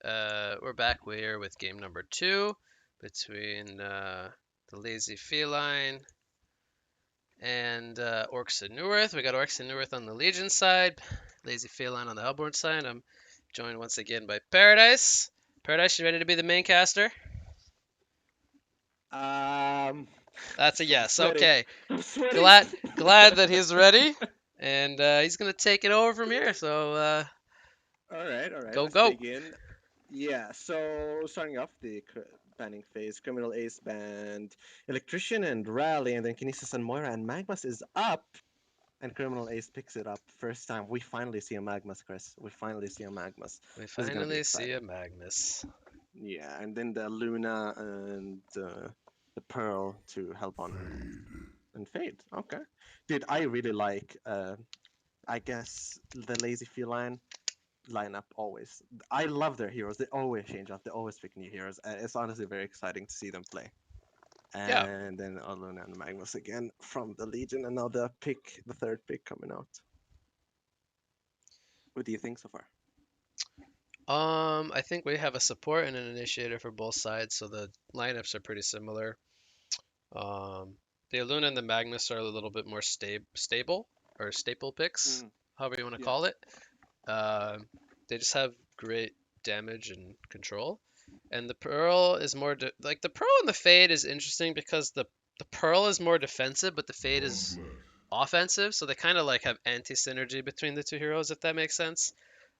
We're back here with game number 2 between the Lazy Feline and Orcs and Newerth. We got Orcs and Newerth on the Legion side, Lazy Feline on the Hellborn side. I'm joined once again by Paradise. Paradise, you ready to be the main caster? Um, That's a I'm yes. sweating. Okay. I'm sweating. Glad that he's ready, and he's gonna take it over from here. So All right. go Let's go. begin. Yeah. So starting off the banning phase, criminal ace band, electrician and rally, and then kinesis and Moira and Magmas is up, and criminal ace picks it up. First time we finally see a Magmas, Chris. We finally see a Magmas. We This is gonna be finally see a exciting. Magnus. Yeah, and then the Luna and the Pearl to help on and Fade. Okay. Dude, I really like I guess the Lazy Feline lineup always. I love their heroes. They always change up. They always pick new heroes. It's honestly very exciting to see them play. Yeah. And then Aluna and Magnus again from the Legion, and now the third pick coming out. What do you think so far? I think we have a support and an initiator for both sides, so the lineups are pretty similar. Um, the Aluna and the Magnus are a little bit more stable or staple picks, Mm, however you want to yeah. call it. Uh, they just have great damage and control. And the Pearl is more like the Pearl and the Fade is interesting because the Pearl is more defensive, but the Fade is offensive, so they kind of like have anti-synergy between the two heroes, if that makes sense.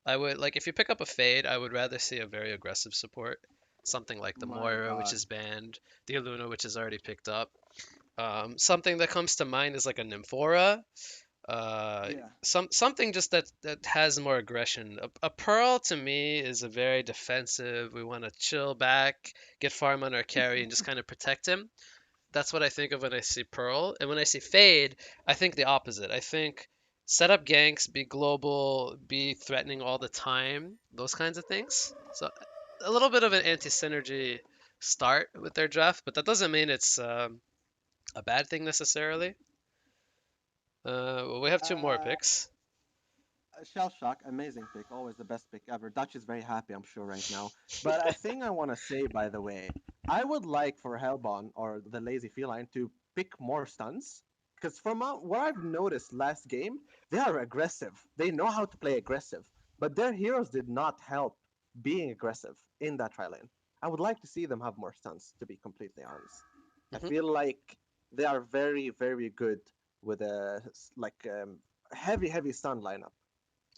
I would like if you pick up a Fade, I would rather see a very aggressive support, something like the My Moira, which God. is banned, the Aluna, which is already picked up. Something that comes to mind is like a Nymphora, Yeah. something just that has more aggression. A Pearl to me is a very defensive. We want to chill back, get farm on our carry, and just kind of protect him. That's what I think of when I see Pearl. And when I see Fade, I think the opposite. I think set up ganks, be global, be threatening all the time, those kinds of things. So a little bit of an anti-synergy start with their draft, but that doesn't mean it's a bad thing necessarily. Well, we have two more Uh, picks. Shell Shock, amazing pick, always the best pick ever. Dutch is very happy, I'm sure, right now. But a thing I want to say, by the way, I would like for Hellbon or the Lazy Feline to pick more stuns. Because from what I've noticed last game, they are aggressive. They know how to play aggressive. But their heroes did not help being aggressive in that tri lane. I would like to see them have more stuns, to be completely honest. I Hmm. feel like they are very, very good with a heavy stun lineup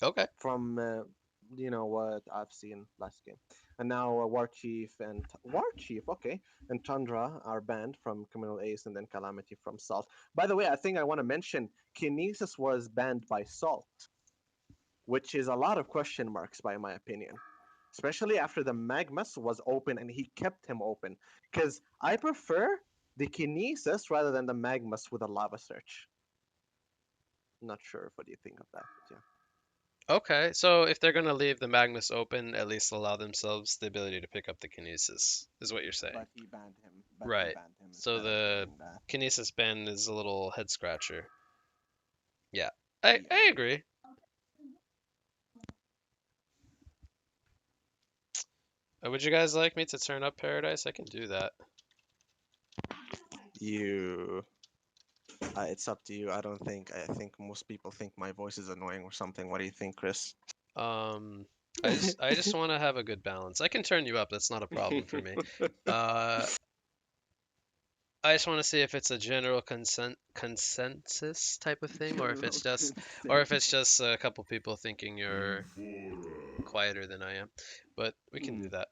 Okay. from what I've seen last game. And now War Chief and War Chief, okay, and Chandra are banned from Criminal Ace, and then Calamity from Salt. By the way, I think I want to mention Kinesis was banned by Salt, which is a lot of question marks by my opinion. Especially after the Magmus was open and he kept him open. Because I prefer the Kinesis rather than the Magmus with a Lava Search. Not sure what do you think of that, but yeah. Okay. So if they're gonna leave the Magnus open, at least allow themselves the ability to pick up the Kinesis, is what you're saying. But he banned him. But he Right. banned him So instead of the doing that. Kinesis ban is a little head scratcher. Yeah. Yeah. I agree. Would you guys like me to turn up Paradise? I can do that. You. It's up to you. I don't think. I think most people think my voice is annoying or something. What do you think, Chris? Um, I just want to have a good balance. I can turn you up. That's not a problem for me. Uh, I just want to see if it's a general consensus type of thing, General or consent. if it's just a couple people thinking you're quieter than I am. But we can do Mm. that.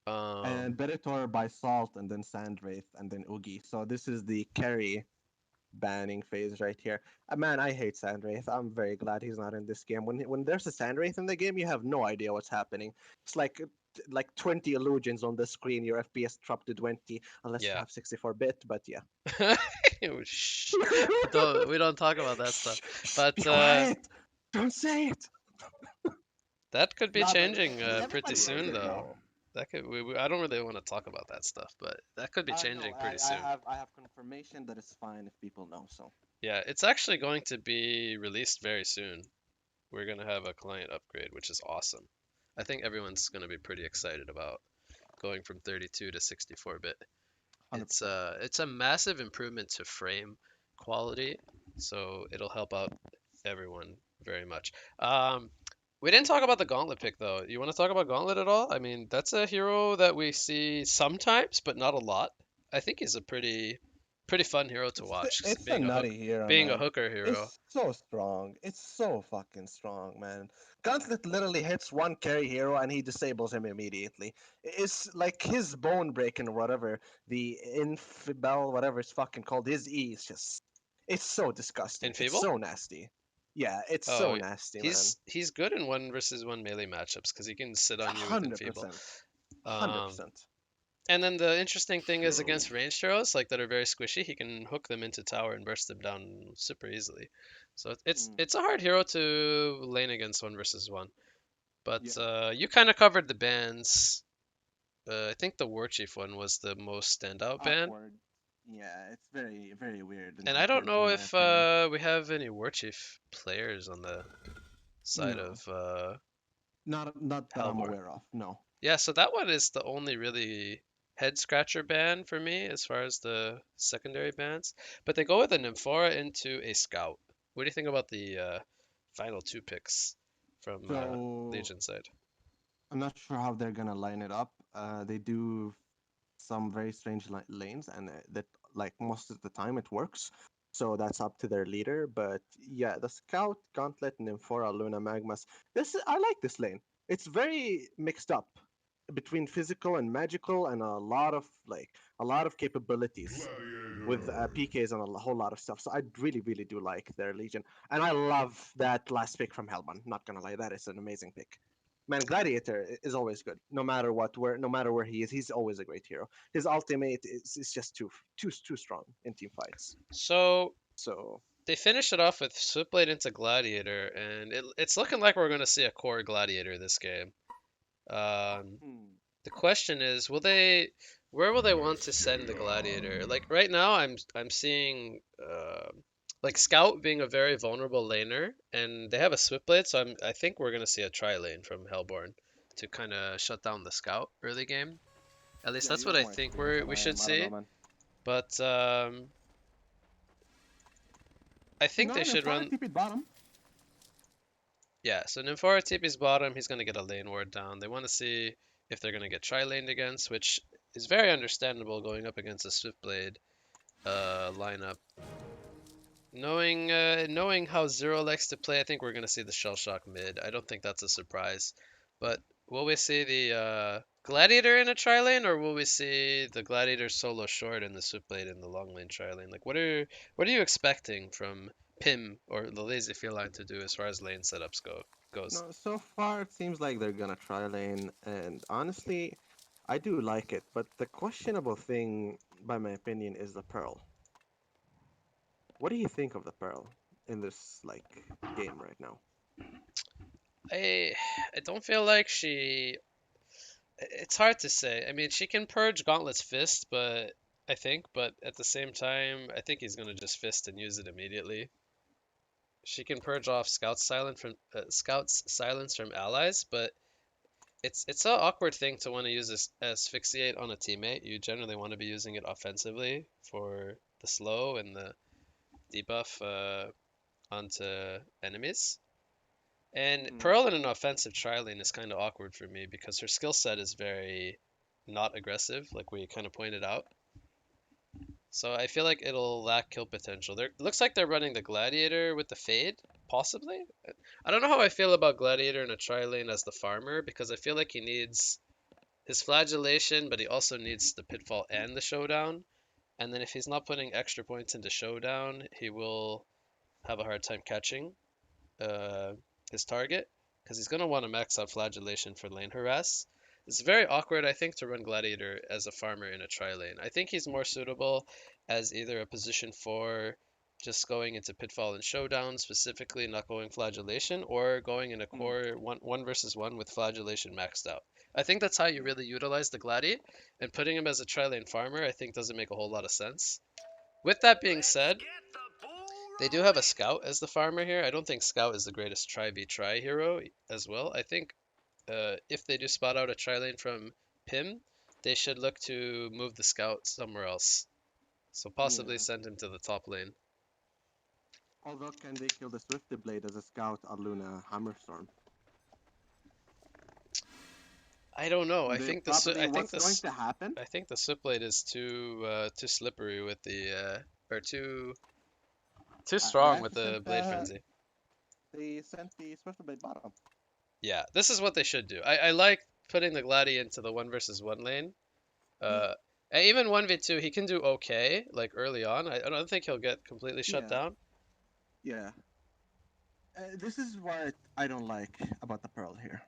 And Bellator by Salt, and then Sandwraith, and then Oogie. So this is the carry banning phase right here. Man, I hate Sandwraith. I'm very glad he's not in this game. When there's a Sandwraith in the game, you have no idea what's happening. It's like 20 illusions on the screen. Your FPS dropped to 20 unless you Yeah. have 64-bit. But yeah. Shh. We don't talk about that stuff. Shh, shh, be But quiet. Don't say it. that could be No, but changing pretty everybody knows soon, it though. now. That could I don't really want to talk about that stuff, but that could be No, changing pretty I soon. have I have confirmation that it's fine if people know. So Yeah, it's actually going to be released very soon. We're gonna have a client upgrade, which is awesome. I think everyone's going to be pretty excited about going from 32 to 64-bit. It's 100%. it's a massive improvement to frame quality, so it'll help out everyone very much. We didn't talk about the Gauntlet pick though. You want to talk about Gauntlet at all? I mean, that's a hero that we see sometimes, but not a lot. I think he's a pretty fun hero to watch, It's a being a nutty hero, being a man. hooker hero. It's so strong. It's so fucking strong, man. Gauntlet literally hits one carry hero and he disables him immediately. It's like his bone breaking or whatever, the infibel, whatever it's fucking called, his E is just it's so disgusting. It's Enfeeble? so nasty. Yeah, it's so Oh, nasty, man. he's good in 1 versus 1 melee matchups because he can sit on you with Hundred Enfeeble. percent. Hundred Um, percent. And then the interesting thing is True. against ranged heroes, like that are very squishy, he can hook them into tower and burst them down super easily. So Mm, it's a hard hero to lane against 1 versus 1. But yeah. you kind of covered the bans. I think the Warchief one was the most standout ban. Awkward. Yeah, it's very, very weird and And I don't awkward know in my if opinion. we have any Warchief players on the side No. of Not that I'm Hellborn. aware of. No. Yeah, so that one is the only really head scratcher ban for me as far as the secondary bans. But they go with an Amphora into a Scout. What do you think about the final two picks from So Legion side? I'm not sure how they're gonna line it up. They do some very strange lanes, and that like most of the time it works. So that's up to their leader. But yeah, the Scout, Gauntlet, Nymphora, Luna, Magmas. I like this lane. It's very mixed up between physical and magical, and a lot of capabilities with Gladiator. PKs and a whole lot of stuff. So I really, really do like their Legion, and I love that last pick from Hellman. Not gonna lie, that is an amazing pick. Man, Gladiator is always good, no matter what, no matter where he is. He's always a great hero. His ultimate is just too strong in team fights. So So they finished it off with Switchblade into Gladiator, and it's looking like we're going to see a core Gladiator this game. Um, hmm, The question is, where will they want to send the gladiator? Like right now, I'm seeing like Scout being a very vulnerable laner, and they have a Swiftblade, so I think we're gonna see a tri lane from Hellborn to kind of shut down the Scout early game. At least yeah, that's you what have I more think experience than we I should am. I don't know, see. man. But I think No, they no, should far run. TP bottom. Yeah, so Nymphora TP's bottom. He's gonna get a lane ward down. They want to see if they're gonna get tri laned against, which is very understandable going up against a Swiftblade lineup. Knowing how Zero likes to play, I think we're gonna see the Shell Shock mid. I don't think that's a surprise. But will we see the Gladiator in a tri lane, or will we see the Gladiator solo short and the Switchblade in the long lane tri lane? Like, what are you expecting from Pim or the Lazy Feline to do as far as lane setups goes? No, so far it seems like they're gonna try lane, and honestly, I do like it. But the questionable thing, by my opinion, is the Pearl. What do you think of the Pearl in this game right now? I I don't feel like she. It's hard to say. I mean, she can purge Gauntlet's fist, but but at the same time, I think he's gonna just fist and use it immediately. She can purge off Scout's silence from allies, but it's an awkward thing to want to use as asphyxiate on a teammate. You generally want to be using it offensively for the slow and the debuff onto enemies. And Mm, Pearl in an offensive tri-lane is kind of awkward for me because her skill set is very not aggressive, like we kind of pointed out. So I feel like it'll lack kill potential. There looks like they're running the Gladiator with the Fade, possibly. I don't know how I feel about Gladiator in a tri-lane as the farmer because I feel like he needs his flagellation, but he also needs the Pitfall and the Showdown. And then if he's not putting extra points into Showdown, he will have a hard time catching uh, his target because he's going to want to max out flagellation for lane harass. It's very awkward, I think, to run Gladiator as a farmer in a tri lane. I think he's more suitable as either a position for just going into Pitfall and Showdown, specifically not going flagellation, or going in a mm, core one versus one with flagellation maxed out. I think that's how you yeah. really utilize the Gladi, and putting him as a tri lane farmer, I think doesn't make a whole lot of sense. With that being said, they do have a Scout as the farmer here. I don't think Scout is the greatest try v try hero as well. I think if they do spot out a tri-lane from Pim, they should look to move the scout somewhere else. So possibly Yeah. send him to the top lane. Although, can they kill the Swifty Blade as a scout on Luna Hammerstorm? I don't know. They probably. What's going to happen? I think the Switchblade is too slippery with the or too They strong have with to send the Blade Frenzy. they sent the Swifty Blade bottom. Yeah, this is what they should do. I like putting the Gladi into the 1 versus 1 lane. Uh, and even 1v2, he can do okay, like early on. I don't think he'll get completely shut Yeah, down. yeah. This is what I don't like about the Pearl here.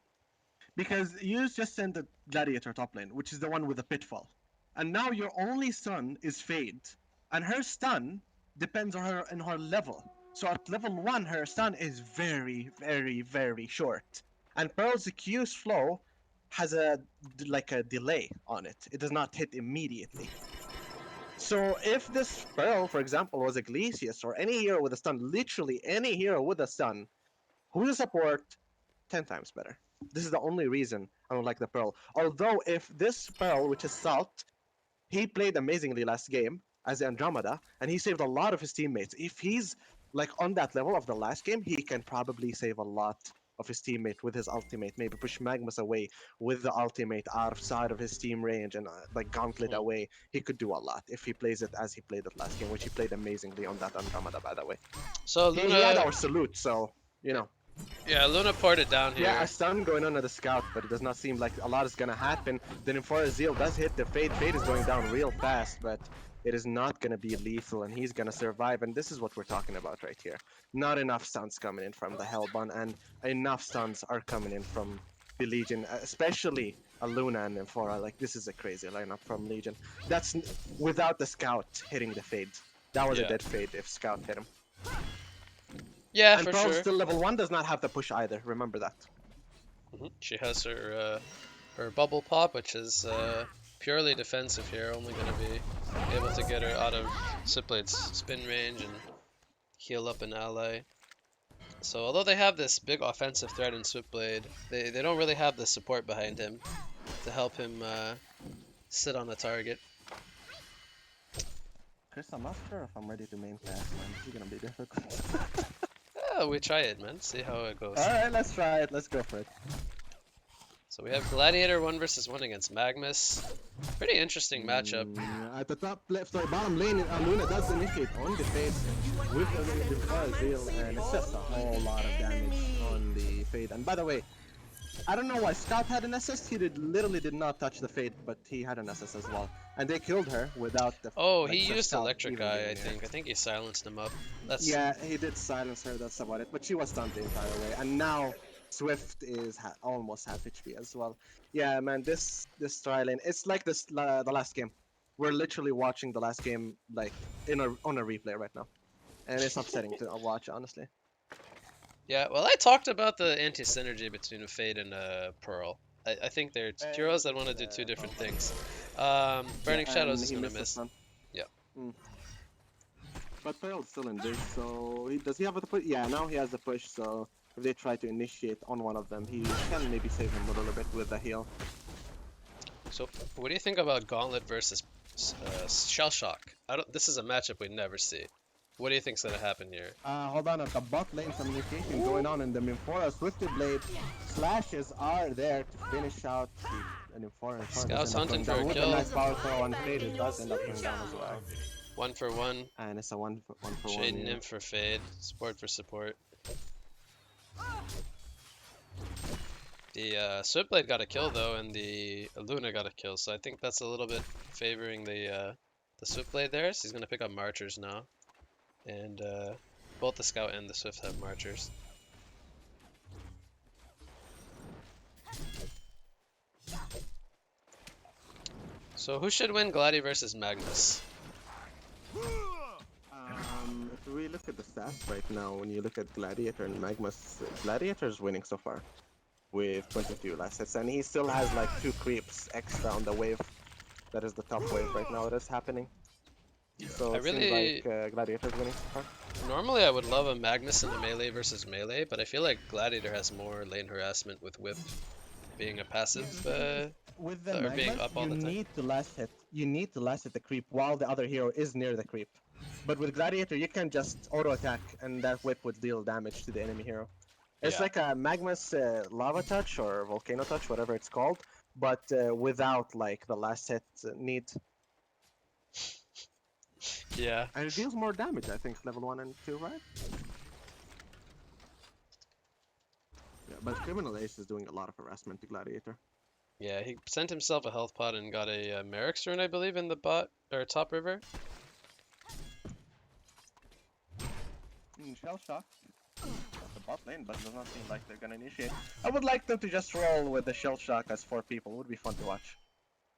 Because you just sent the Gladiator top lane, which is the one with the pitfall. And now your only stun is Fade. And her stun depends on her level. So at level 1, her stun is very, very, very short. And Pearl's Q's flow has a delay on it. It does not hit immediately. So if this Pearl, for example, was Iglesias or any hero with a stun, literally any hero with a stun, who's a support 10 times better. This is the only reason I don't like the Pearl. Although, if this Pearl, which is Salt, he played amazingly last game as Andromeda, and he saved a lot of his teammates. If he's like on that level of the last game, he can probably save a lot of his teammate with his ultimate. Maybe push Magnus away with the ultimate outside of his team range and like Gauntlet Hmm. away. He could do a lot if he plays it as he played it last game, which he played amazingly on that Andromeda, by the way. So He had Luna, our salute, so you know. yeah, Luna poured it down Yeah, here. a stun going on at the scout, but it does not seem like a lot is gonna happen. Then Infora Zeal does hit the Fade. Fade is going down real fast, but it is not gonna be lethal, and he's gonna survive. And this is what we're talking about right here. Not enough stuns coming in from the Hellbun, and enough stuns are coming in from the Legion, especially a Luna and Infora. Like, this is a crazy lineup from Legion. That's without the scout hitting the Fade. That was a Yeah, dead Fade if scout hit him. yeah, And for Pearl sure. still level 1 does not have the push either. Remember that. She has her bubble pop, which is purely defensive here, only going to be able to get her out of Switchblade's spin range and heal up an ally. So although they have this big offensive threat in Switchblade, they don't really have the support behind him to help him sit on the target. Chris, I'm not sure if I'm ready to main cast, man. This is gonna be difficult. Yeah, we try it, man. See how it goes. Alright, let's try it. Let's go for it. So we have Gladiator 1 versus 1 against Magnus. Pretty interesting matchup. At the top left, sorry, bottom lane, Luna does initiate on the Fade with the Fire Zeal, and it's just a whole lot of damage on the Fade. And by the way, I don't know why Scout had an assist. He literally did not touch the Fade, but he had an assist as well. And they killed her without the. Oh, like, he the used Scout Electric even Eye, being I there. think. I think he silenced him up. That's Yeah, he did silence her. That's about it. But she was stunned the entire way, and now Swift is almost half HP as well. Yeah, man, this tri-lane, it's like this the last game. We're literally watching the last game like on a replay right now, and it's upsetting to watch, honestly. Yeah, well, I talked about the anti-synergy between Fade and Pearl. I think they're heroes that want to do two different things. Burning Yeah, Shadows and is he gonna missed the miss. stun. Yeah. But Pearl's still in this, so does he have a push? Yeah, now he has the push. So if they try to initiate on one of them, he can maybe save him a little bit with the heal. So, what do you think about Gauntlet versus Shell Shock? I don't. This is a matchup we never see. What do you think's gonna happen here? Hold on, at the bot lane, some initiation going on in the Minfora. Swifty Blade slashes are there to finish out the Minfora. Scouts hunting for a with kill. a nice power throw on Fade, it does end up going down as well. 1 for 1. And it's a one for Shade one. Yeah. Nymph for Fade. Support for support. The Switchblade got a kill though, and the Luna got a kill. So I think that's a little bit favoring the Switchblade there. So he's gonna pick up Marchers now, and both the Scout and the Swift have Marchers. So who should win Gladi versus Magnus? If we look at the stats right now, when you look at Gladiator and Magnus, Gladiator is winning so far with 22 last hits, and he still has like 2 creeps extra on the wave. That is the top wave right now. That is happening. So I it really- seems like Gladiator is winning so far. Normally I would love a Magnus in a melee versus melee, but I feel like Gladiator has more lane harassment with Whip being a Yeah, passive the thing is, with the or being Magmas, up all you the time. need to last hit. You need to last hit the creep while the other hero is near the creep. But with Gladiator, you can just auto attack, and that whip would deal damage to the enemy hero. It's Yeah, like a Magma's Lava Touch or Volcano Touch, whatever it's called, but without like the last hit need. yeah, And it deals more damage, I think, level 1 and 2, right? Yeah, but Criminal Ace is doing a lot of harassment to Gladiator. yeah. He sent himself a health pot and got a Merrick's rune, I believe, in the bot or top river. Shell Shock at the bot lane, but it does not seem like they're gonna initiate. I would like them to just roll with the Shell Shock as 4 people. It would be fun to watch.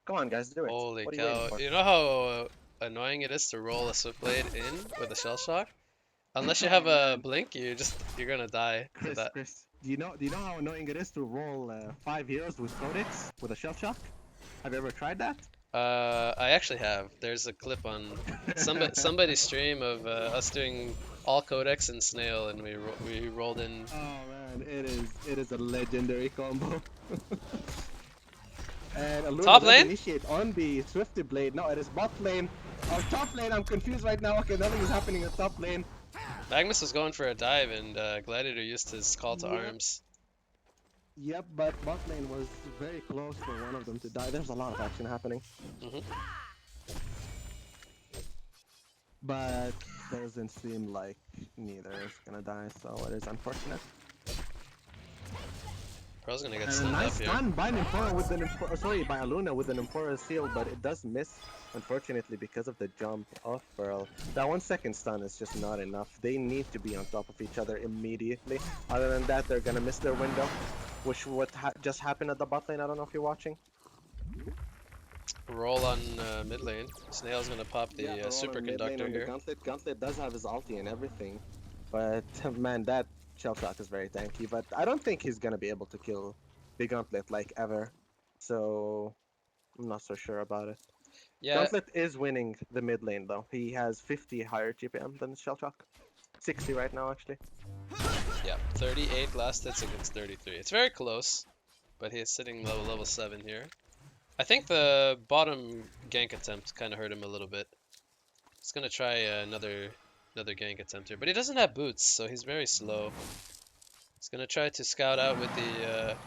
Come on, guys, do it. Holy What are you waiting cow! for? You know how annoying it is to roll a Switchblade in with a shell shock? Unless you have Oh a man, blink, you're gonna die to that. Chris, do you know how annoying it is to roll 5 heroes with Codex with a Shell Shock? Have you ever tried that? I actually have. There's a clip on somebody's stream of us doing all Codex and Snail, and we rolled in. Oh man, it is a legendary combo. And Aluna Top does lane? initiate on the Swifty Blade. No, it is bot lane. Oh, top lane, I'm confused right now. Okay, nothing is happening in top lane. Magnus was going for a dive, and Gladiator used his call to Yep, arms. yep, but bot lane was very close for one of them to die. There's a lot of action happening. Hmm. But doesn't seem like neither is gonna die, so it is unfortunate. Pearl's gonna get And a stunned nice up here. stun by Nymphora with the sorry, by Aluna with the Nymphora's seal, but it does miss, unfortunately, because of the jump of Pearl. That 1 second stun is just not enough. They need to be on top of each other immediately. Other than that, they're gonna miss their window, which what just happened at the bot lane. I don't know if you're watching. Roll on mid lane. Snail's gonna pop the Yeah, they're all in mid lane superconductor on the here. Gauntlet. Gauntlet does have his ulti and everything, but man, that shell shock is very tanky. But I don't think he's gonna be able to kill the Gauntlet like ever. So I'm not so sure about it. Yeah, Gauntlet is winning the mid lane though. He has 50 higher GPM than shell shock. 60 right now actually. yeah. 38 last hits against 33. It's very close, but he's sitting level 7 here. I think the bottom gank attempt kind of hurt him a little bit. He's gonna try another gank attempt here, but he doesn't have boots, so he's very slow. He's gonna try to scout out with the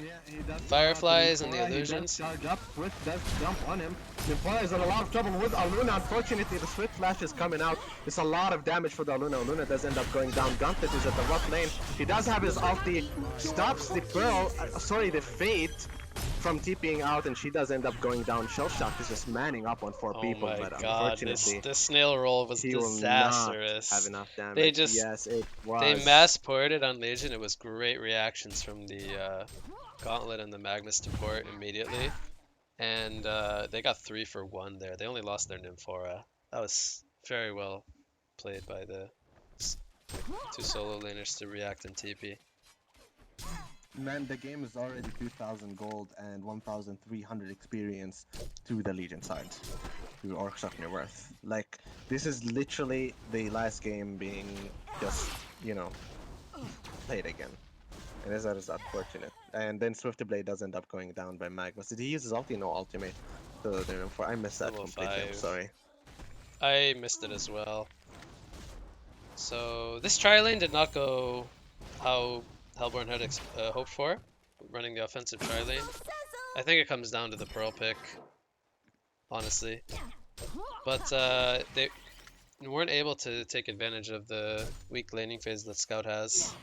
Yeah, he does fireflies and the Nymphora, he does illusions. charge up, Swift does jump on him. Nymphora is in a lot of trouble with Aluna. Unfortunately, the Swift Flash is coming out. It's a lot of damage for the Aluna. Aluna does end up going down. Gauntlet is at the rough lane. He does have his ulti, stops the Pearl, the Fade from TPing out, and she does end up going down. Shell Shock is just manning up on 4 Oh people, my but god, this unfortunately, this snail roll was he will not have disastrous. enough They damage. just Yes, it they was. mass ported on Legion. It was great reactions from the Gauntlet and the Magnus to port immediately, and they got 3 for 1 there. They only lost their Nymphora. That was very well played by the s- 2 solo laners to react and TP. Man, the game is already 2,000 gold and 1,300 experience to the Legion side, to Orcs of Newerth. Like, this is literally the last game being just, played again. And that is unfortunate. And then Swifty Blade does end up going down by Magnus. Did he use his ulti? No ultimate. So therefore, I missed that Level completely. I'm 5. sorry. I missed it as well. So this tri lane did not go how Hellborn had hoped for, running the offensive tri lane. I think it comes down to the Pearl pick, honestly. But they weren't able to take advantage of the weak laning phase that Scout has.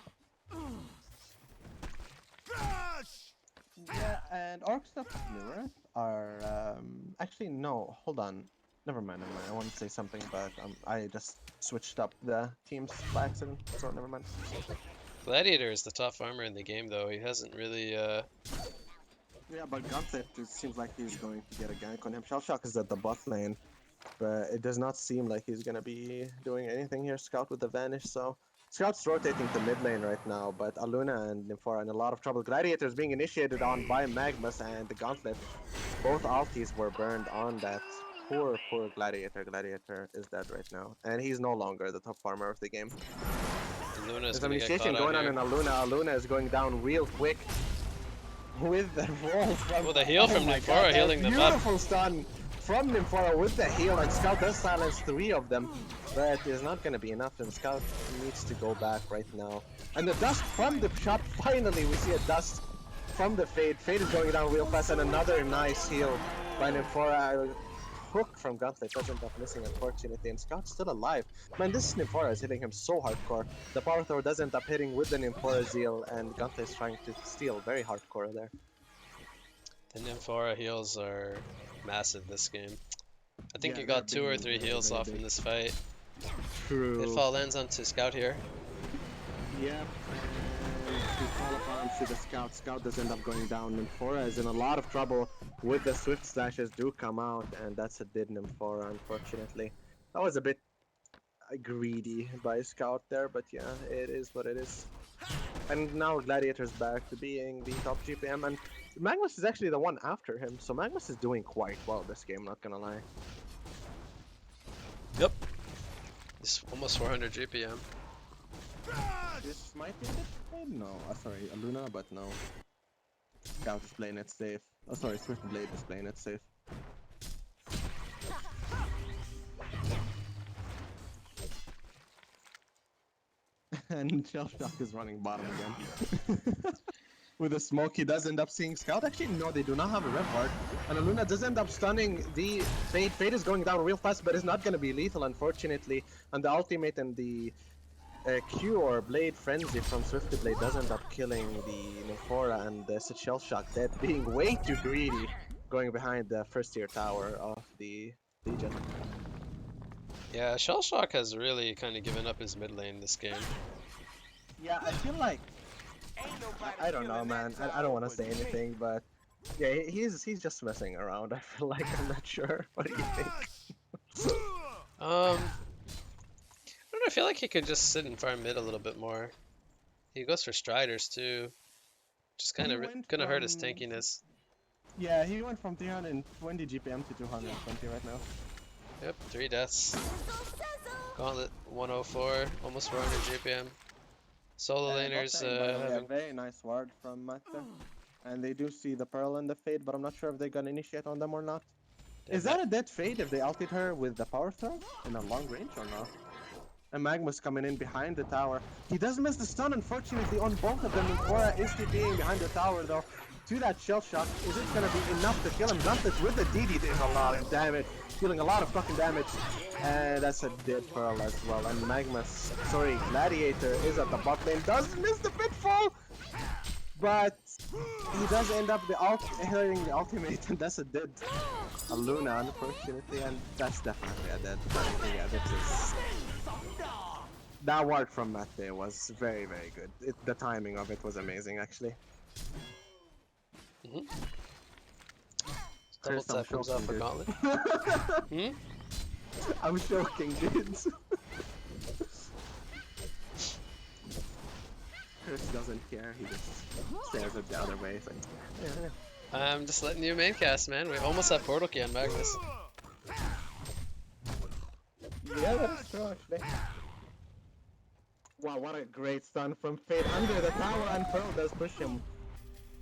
Yeah, and Orcs of Newerth are actually no. Hold on, never mind. I want to say something, but I just switched up the teams by accident, so never mind. Gladiator is the top farmer in the game, though. He hasn't really. Yeah, but Gauntlet, it seems like he's going to get a gank on him. Shellshock is at the bot lane, but it does not seem like he's gonna be doing anything here. Scout with the vanish, so Scout's rotating to mid lane right now, but Aluna and Nymphora are in a lot of trouble. Gladiator is being initiated on by Magmus and the Gauntlet. Both altis were burned on that. Poor Gladiator. Gladiator is dead right now, and he's no longer the top farmer of the game. Luna's There's gonna get initiation caught out going on here. in Aluna. Aluna is going down real quick. with the roll from. Well, the heal Oh from my Nymphora god, healing that them up. beautiful stun from Nymphora with the heal, and Scout does silence 3 of them, but is not gonna be enough, and Scout needs to go back right now. And the dust from the shot, finally we see a dust from the Fade. Fade is going down real fast, and another nice heal by Nymphora. Hook from Gauntlet does end up missing, unfortunately, and Scout's still alive. Man, this Nymphora is hitting him so hardcore. The power throw does end up hitting with the Nymphora Zeal, and Gauntlet is trying to steal very hardcore there. The Nymphora heals are massive this game. I think Yeah, he they're got 2 or being 3 very, heals very off big. in this fight. True. Pitfall lands onto Scout here. Yep, and we fall upon to the Scout. Scout does end up going down. Nymphora is in a lot of trouble with the Swift Slashes do come out, and that's a dead Nymphora, unfortunately. That was a bit greedy by Scout there, but yeah, it is what it is. And now Gladiator's back to being the top GPM, and Magnus is actually the one after him, so Magnus is doing quite well this game, not gonna lie. Yep. He's almost 400 GPM. This might be it? No, sorry, Luna, but no. Scout is playing it safe. Oh, sorry, Swift Blade is playing it safe. And Shell Shock is running bottom again. With a smoke, he does end up seeing Scout. Actually, no, they do not have a Rev Guard. And Luna does end up stunning the Fade. Fade is going down real fast, but it's not going to be lethal, unfortunately. And the ultimate and the Q or Blade Frenzy from Swiftly Blade does end up killing the Nymphora, and the Shell Shock dead, being way too greedy, going behind the first tier tower of the Legion. Yeah, Shellshock has really kind of given up his mid lane this game. Yeah, I feel like I don't know, man. I don't want to say anything, but yeah, he's just messing around. I feel like I'm not sure. What do you think? I don't know, I feel like he could just sit and farm mid a little bit more. He goes for Striders too. Just kind of gonna hurt his tankiness. Yeah, he went from 320 GPM to 220 right now. Yep, 3 deaths. Gauntlet 104, almost 400 GPM. Solo laners A very nice ward from Matter. And they do see the Pearl and the Fade, but I'm not sure if they're gonna initiate on them or not. Is that a dead Fade if they ulted her with the power throw in a long range or not? And Magma's coming in behind the tower. He does miss the stun, unfortunately, on both of them. Nymphora is TPing behind the tower, though. To that Shell Shock, is it gonna be enough to kill him? Gauntlet with the DD does a lot of damage, dealing a lot of fucking damage. And that's a dead Pearl as well. And Gladiator is at the bot lane. Does miss the pitfall! But he does end up hitting the ultimate, and that's a dead Luna, unfortunately, and that's definitely a dead. Yeah, that ward from Mate was very, very good. The timing of it was amazing, actually. Double tap comes off a Gauntlet. I'm joking, dudes. Chris doesn't care, he just stares at the other way. It's like, yeah. I'm just letting you maincast, man. We almost have Portal Key on Magnus. Yeah, that's true, actually. Wow, what a great stun from Fade under the tower, and Pearl does push him,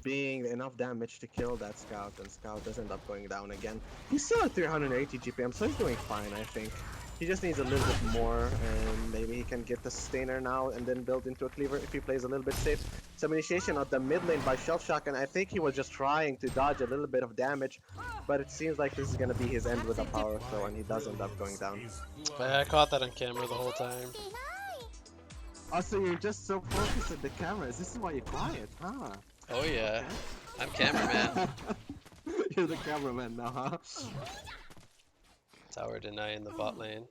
being enough damage to kill that Scout, and Scout does end up going down again. He's still at 380 GPM, so he's doing fine, I think. He just needs a little bit more, and maybe he can get the Sustainer now and then build into a Cleaver if he plays a little bit safe. Some initiation at the mid lane by Shell Shock, and I think he was just trying to dodge a little bit of damage, but it seems like this is going to be his end with a power throw, and he does end up going down. Yeah, I caught that on camera the whole time. Also, you're just so focused at the cameras. This is why you're quiet, huh? Oh yeah, Okay. I'm cameraman. You're the cameraman now, huh? Tower denying the bot lane.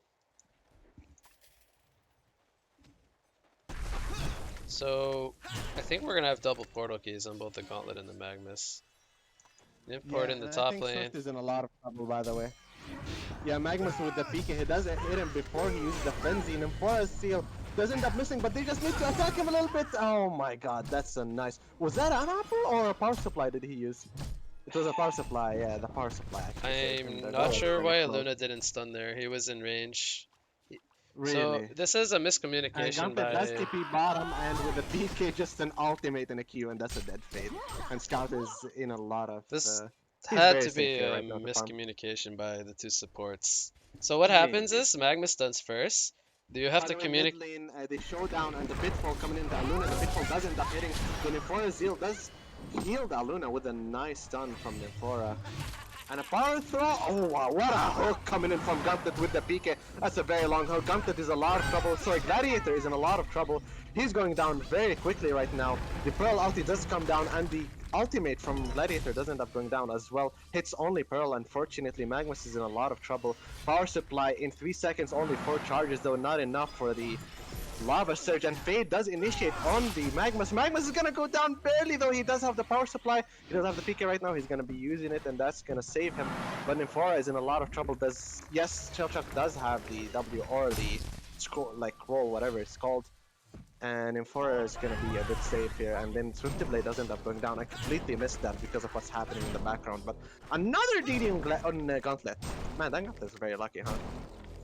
So, I think we're gonna have double portal keys on both the Gauntlet and the Magnus. Import in the top I think lane. Swift is in a lot of trouble, by the way. Yeah, Magnus with the PK, he doesn't hit him before he uses the Frenzy. Nymphora Seal does end up missing, but they just need to attack him a little bit. Oh my god, that's a nice... Was that an apple or a power supply did he use? It was a power supply, yeah, the power supply. I'm not sure why Luna didn't stun there. He was in range. So Really. this is a And miscommunication Gauntlet does by. TP bottom, and with the PK, just an ultimate and a Q, and that's a dead fade. And Scout is in a lot of. This He's had very to safe be here a right now to farm. miscommunication by the two supports. So what happens Maybe. is Magma stuns first. Do you have By to the way, mid communicate? lane, the showdown and the Pitfall coming into Aluna. The Pitfall does end up hitting. The Nymphora Zeal does heal the Aluna with a nice stun from Nymphora. And a power throw. Oh, wow, what a hook coming in from Gauntlet with the PK. That's a very long hook. Gauntlet is in a lot of trouble. Sorry, Gladiator is in a lot of trouble. He's going down very quickly right now. The Pearl ulti does come down, and the ultimate from Gladiator does end up going down as well. Hits only Pearl. Unfortunately, Magnus is in a lot of trouble. Power supply in 3 seconds, only 4 charges, though not enough for the Lava Surge, and Fade does initiate on the Magmus. Magmus is gonna go down barely, though he does have the power supply. He doesn't have the PK right now. He's gonna be using it, and that's gonna save him. But Nymphora is in a lot of trouble. Yes, Shellshock does have the W or the scroll, like roll, whatever it's called. And Nymphora is gonna be a bit safe here, and then Swifty Blade does end up going down. I completely missed that because of what's happening in the background. But another DD on Gauntlet. Man, that Gauntlet is very lucky, huh?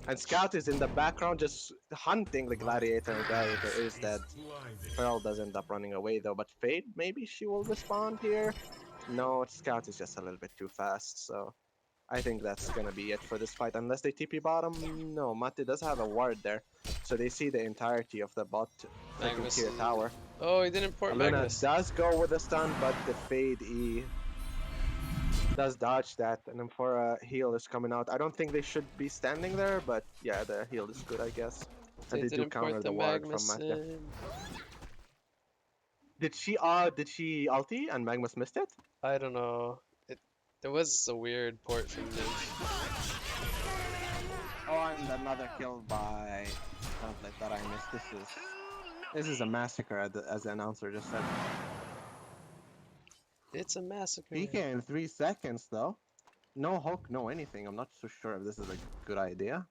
And Scout is in the background just hunting the Gladiator, and Gladiator is dead. Pearl does end up running away though, but Fade, maybe she will respond here? No, Scout is just a little bit too fast, so I think that's gonna be it for this fight. Unless they TP bottom, no, Mate does have a ward there, so they see the entirety of the bot second Magnus tier is... tower. Oh, he didn't import Aluna Magnus. does go with the stun, but the Fade E does dodge that, and then for a heal is coming out. I don't think they should be standing there, but yeah, the heal is good, I guess. And They they did do import counter the the ward from Magnus Mate. in. Did she ulti and Magnus missed it? I don't know. There was a weird port from Nymph. Oh, and another kill by Gauntlet that I missed. This is a massacre, as the announcer just said. It's a massacre. PK in 3 seconds though. No hook, no anything. I'm not so sure if this is a good idea.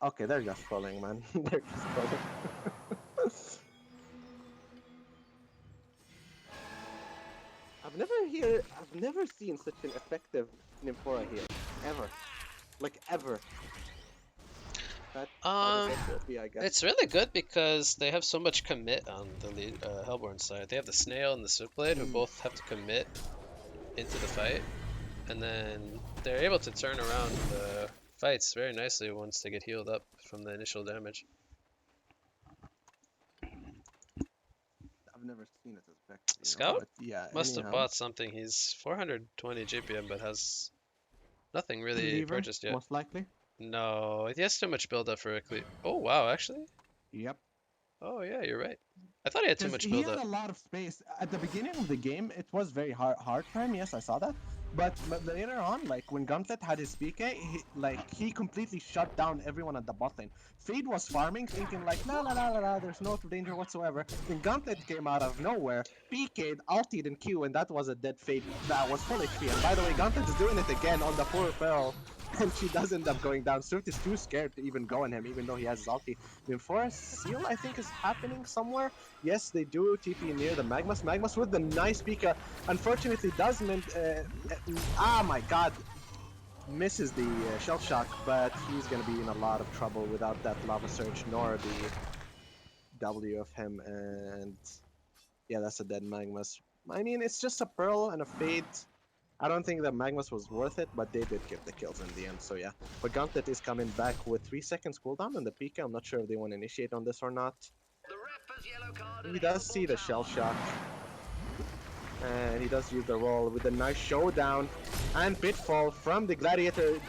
Okay, they're just trolling, man. They're just trolling. I've never seen such an effective Nymphora here. Ever. Like ever. That is Um, also OP, I guess. it's really good because they have so much commit on the Hellborn side. They have the Snail and the Switchblade who Mm. both have to commit into the fight, and then they're able to turn around the fights very nicely once they get healed up from the initial damage. I've never seen it as effective. Scout But yeah, must have anyhow. bought something. He's 420 GPM, but has nothing really Cleaver, purchased yet. most likely. No, he has too much build up for a cle. Oh wow, actually. Yep. Oh yeah, you're right. I thought he had too Because much he build had up. a lot of space at the beginning of the game. It was very hard for him. Yes, I saw that. But later on, like when Gauntlet had his PK, he completely shut down everyone at the bot lane. Fade was farming, thinking like la la la la la, there's no danger whatsoever. Then Gauntlet came out of nowhere, PK'd, ultied in Q, and that was a dead Fade that was full HP. And by the way, Gauntlet is doing it again on the poor Pearl. And she does end up going down. Swift is too scared to even go on him, even though he has his ulti. Then Forest Seal, I think, is happening somewhere. Yes, they do TP near the Magmus. Magmus with the nice Pika. Unfortunately, does my god, misses the shell shock, but he's gonna be in a lot of trouble without that lava surge nor the W of him. And yeah, that's a dead Magmus. I mean, it's just a Pearl and a Fade. I don't think that Magmus was worth it, but they did get the kills in the end, so yeah. But Gauntlet is coming back with 3 seconds cooldown on the Pika. I'm not sure if they want to initiate on this or not. He does see the shell shock. And he does use the roll with a nice showdown and pitfall from the Gladiator.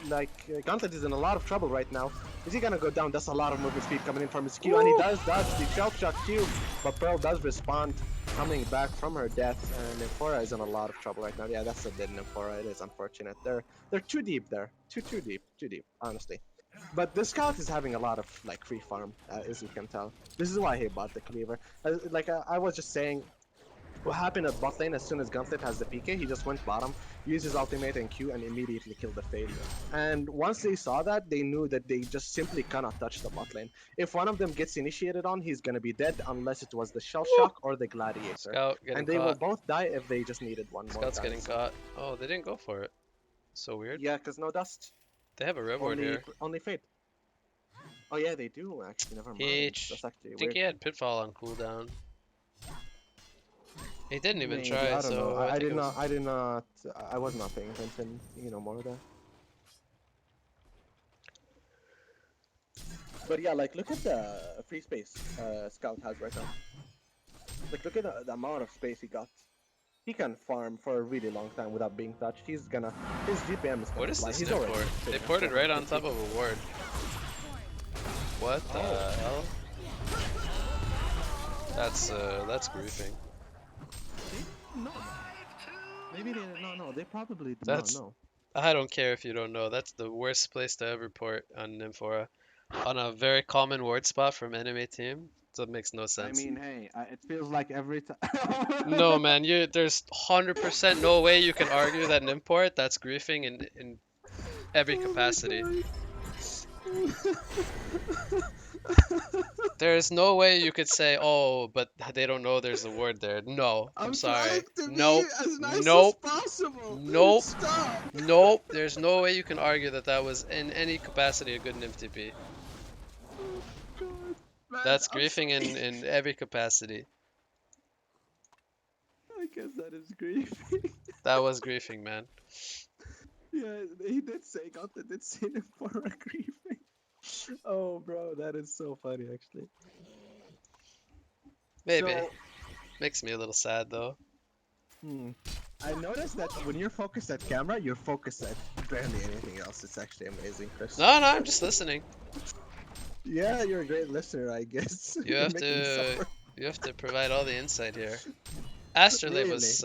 Like, Gauntlet is in a lot of trouble right now. Is he gonna go down? That's a lot of movement speed coming in from his Q, and he does dodge the shell shock Q, but Pearl does respond, coming back from her death, and Nymphora is in a lot of trouble right now. Yeah, that's a dead Nymphora. It is unfortunate. They're too deep there. Too deep, honestly. But the Scout is having a lot of like free farm, as you can tell. This is why he bought the Cleaver. I was just saying, what happened at bot lane as soon as Gauntlet has the PK, he just went bottom, used his ultimate and Q, and immediately killed the Fade. And once they saw that, they knew that they just simply cannot touch the bot lane. If one of them gets initiated on, he's gonna be dead unless it was the Shell Woo! Shock or the Gladiator. Scout getting And they will caught. both die if they just needed one more Scout's guy. getting So caught. Oh, they didn't go for it. So weird. yeah, cause no dust, They have a reward only here. only Fade. Oh yeah, they do actually. Never He, mind. That's actually think weird. he had Pitfall on cooldown. He didn't even Maybe try, I don't know. so I I think did it was. not. I did not. I was not paying attention. More of that. But yeah, like look at the free space Scout has right now. Like look at the amount of space he got. He can farm for a really long time without being touched. His GPM is What gonna is fly. this He's nymph already port? They sitting at ported right on 450. top of a ward. What the Oh, hell? That's griefing. they didn't know. Maybe they did not know. They probably did not That's know. I don't care if you don't know. That's the worst place to ever port on Nymphora. On a very common ward spot from enemy team. That makes no I sense. mean, hey, it feels like every time. No man, there's 100% no way you can argue that an import that's griefing in every Oh my capacity. god. There's no way you could say, "Oh, but they don't know there's a ward there." No, I'm I'm trying sorry. to be Nope. as nice as Nope. possible. Nope. Stop. Nope. There's no way you can argue that that was in any capacity a good nymph TP. Oh god. Man, That's I'm griefing sorry. in every capacity. I guess that is grief. That was griefing, man. Yeah, he did say, Gunter did say it for a grieving. Oh, bro, that is so funny, actually. Maybe. So, Makes me a little sad though. hmm, I noticed that when you're focused at camera, you're focused at barely anything else. It's actually amazing, Chris. No, no, I'm just listening. Yeah, you're a great listener, I guess. You You're have making me to suffer. you have to provide all the insight here. Astrolabe Really? was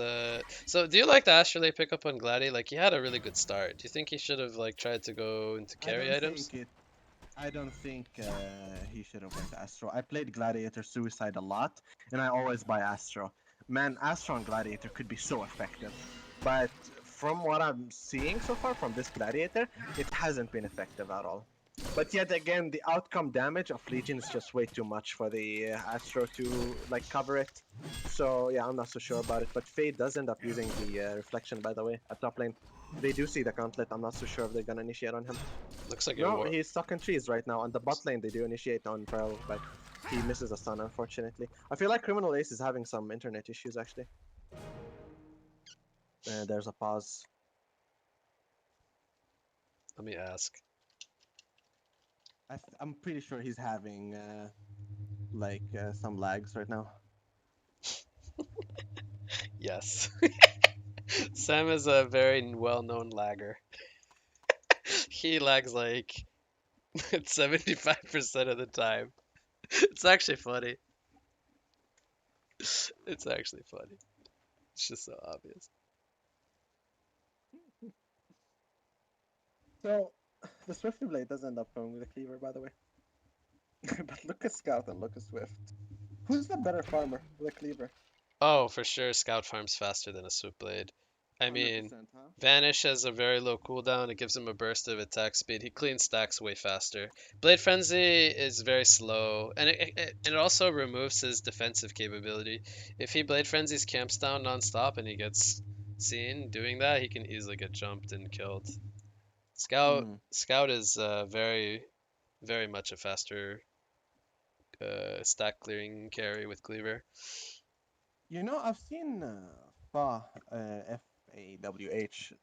so do you like the Astrolabe pickup on Glady? Like he had a really good start. Do you think he should have like tried to go into I carry don't items? think it. I don't think he should have went Astro. I played Gladiator Suicide a lot, and I always buy Astro. Man, Astro and Gladiator could be so effective, but from what I'm seeing so far from this Gladiator, it hasn't been effective at all. But yet again, the outcome damage of Legion is just way too much for the Astro to like cover it. So yeah, I'm not so sure about it. But Fade does end up using the reflection, by the way, at top lane. They do see the gauntlet. I'm not so sure if they're gonna initiate on him. Looks like your No, war. he's stuck in trees right now. On the bot lane, they do initiate on Pearl, but he misses a stun, unfortunately. I feel like Criminal Ace is having some internet issues, actually. There's a pause. Let me ask. I'm pretty sure he's having some lags right now. Yes. Sam is a very well-known lagger. He lags like 75% of the time. It's actually funny. It's actually funny. It's just so obvious. So, the Swifty Blade does end up going with a cleaver, by the way. But look at Scout and look at Swift. Who's the better farmer with a cleaver? Oh, for sure, Scout farms faster than a Swoop Blade. I mean, 100%, huh? Vanish has a very low cooldown. It gives him a burst of attack speed. He cleans stacks way faster. Blade Frenzy is very slow, and it also removes his defensive capability. If he Blade Frenzies camps down nonstop and he gets seen doing that, he can easily get jumped and killed. Hmm. Scout is very much a faster stack clearing carry with cleaver. I've seen FAWH,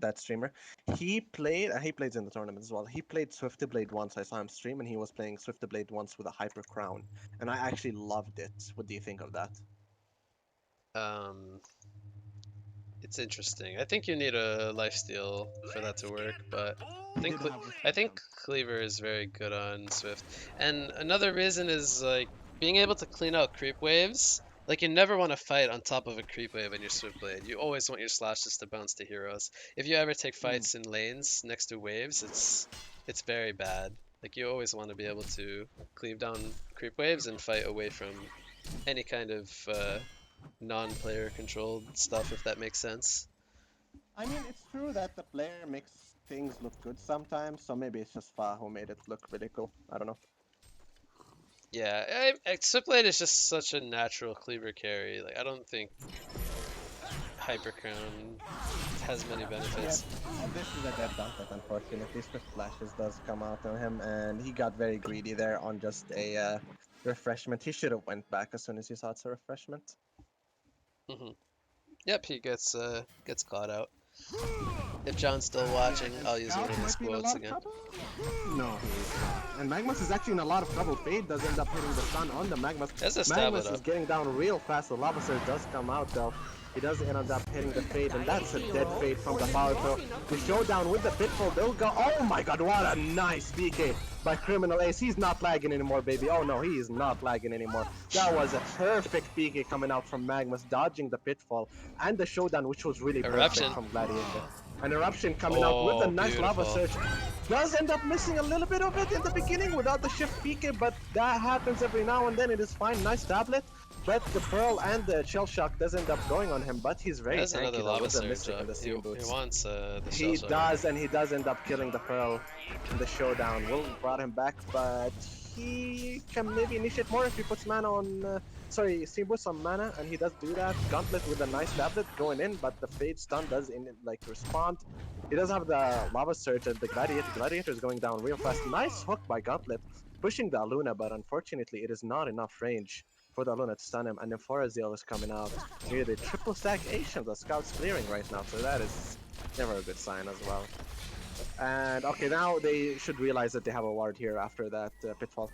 that streamer. He plays in the tournament as well. He played Swifty Blade once. I saw him stream, and he was playing Swifty Blade once with a Hyper Crown, and I actually loved it. What do you think of that? Um, it's interesting. I think you need a lifesteal for that to work, but I He think didn't have I Whisper think Jump. Cleaver is very good on Swift. And another reason is like being able to clean out creep waves. Like you never want to fight on top of a creep wave in your Swift Blade. You always want your slashes to bounce to heroes. If you ever take Hmm. fights in lanes next to waves, it's very bad. Like you always want to be able to cleave down creep waves and fight away from any kind of non-player controlled stuff, if that makes sense. I mean, it's true that the player makes things look good sometimes, so maybe it's just Fa who made it look really cool. I don't know. Yeah, Switchblade is just such a natural cleaver carry. Like I don't think Hyper Crown has many Yeah, benefits. this is a dead gauntlet, unfortunately. Swift Flashes does come out on him, and he got very greedy there on just a refreshment. He should have went back as soon as he saw it's a refreshment. Hmm. Yep, he gets caught out. If John's still watching, And I'll use one Scout of his might be in a quotes lot of again. trouble. No, he is not. And Magmus is actually in a lot of trouble. Fade does end up hitting the stun on the Magmus. There's a stablet Magmus is up. getting down real fast. The Lava Surge does come out though. He does end up hitting the Fade, and that's a dead Fade from the power throw. The showdown with the Pitfall, they'll go. Oh my god, what a nice BK by Criminal Ace. He's not lagging anymore, baby. Oh no, he is not lagging anymore. That was a perfect BK coming out from Magmus, dodging the Pitfall and the showdown, which was really perfect Eruption. from Gladiator. An Eruption coming out with a Oh, nice Lava beautiful. Surge. Does end up missing a little bit of it in the beginning without the shift PK, but that happens every now and then. It is fine. Nice tablet. But the Pearl and the Shell Shock does end up going on him, but he's very There's another tanky though lava with the surge Mystic up. and the He Steam he Boots. wants the shell He shock. does, and he does end up killing the Pearl in the showdown. Will brought him back, but he can maybe initiate more if he puts mana on. Sorry, Steam Boots on mana, and he does do that. Gauntlet with a nice tablet going in, but the Fade stun does respond. He does have the Lava Surge and the Gladiator. Gladiator is going down real fast. Nice hook by Gauntlet, pushing the Aluna, but unfortunately it is not enough range for the Aluna to stun him. And then Foraziel is coming out near the triple stack Asian. The Scout's clearing right now, so that is never a good sign as well. And okay, now they should realize that they have a ward here after that Pitfall.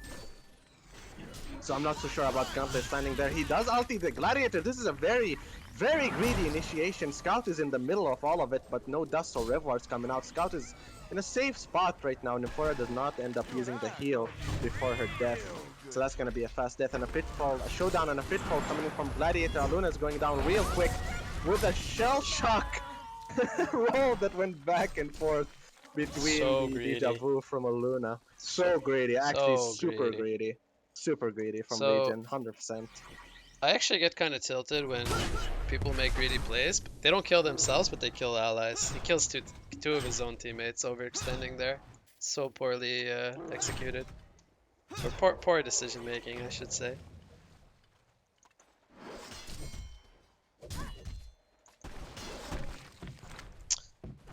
So I'm not so sure about Gauntlet standing there. He does ulti the Gladiator. This is a very, very greedy initiation. Scout is in the middle of all of it, but no Dust or Revoirs coming out. Scout is in a safe spot right now. Nymphora does not end up using the heal before her death. So that's going to be a fast death and a Pitfall, a showdown and a Pitfall coming in from Gladiator. Aluna is going down real quick with a Shell Shock roll that went back and forth between So the Deja greedy. Vu from Aluna. So, So greedy, actually so super greedy. greedy. Super greedy from So Legion, 100%. I actually get kind of tilted when people make greedy plays. They don't kill themselves, but they kill allies. He kills two of his own teammates overextending there. So poorly executed. Or poor decision making, I should say.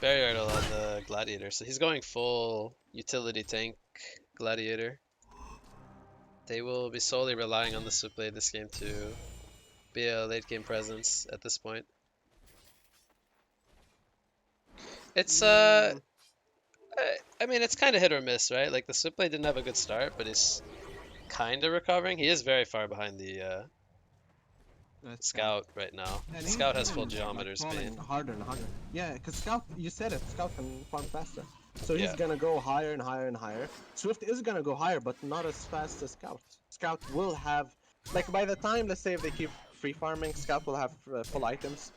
Very idle on the Gladiator. So he's going full utility tank Gladiator. They will be solely relying on the Switchblade this game to be a late game presence at this point. It's Mm, I mean it's kind of hit or miss, right? Like the Switchblade didn't have a good start, but he's kind of recovering. He is very far behind the Scout. Scout right now. And he's Scout has full even like geometer speed. falling harder and harder. Yeah, because Scout, you said it, Scout can farm faster. So he's Yeah. gonna go higher and higher and higher. Swift is gonna go higher, but not as fast as Scout. Scout will have, like by the time, let's say if they keep free farming, Scout will have full items.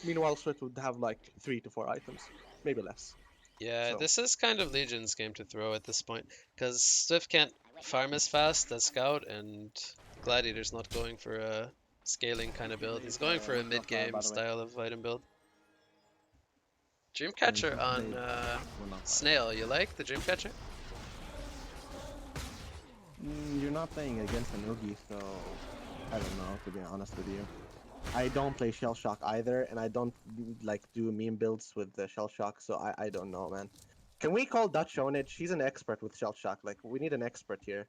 Meanwhile, Swift would have like 3 to 4 items, maybe less. Yeah, So this is kind of Legion's game to throw at this point because Swift can't farm as fast as Scout, and Gladiator's not going for a scaling kind of build. He's going for a profile, mid-game by the way. style of item build. And Dreamcatcher on Blade will not fire. Snail, you like the Dreamcatcher? You're not playing against an Oogie, so I don't know, to be honest with you. I don't play Shell Shock either, and I don't like do meme builds with the Shell Shock, so I don't know, man. Can we call Dutch Onage? He's an expert with Shell Shock. Like, we need an expert here.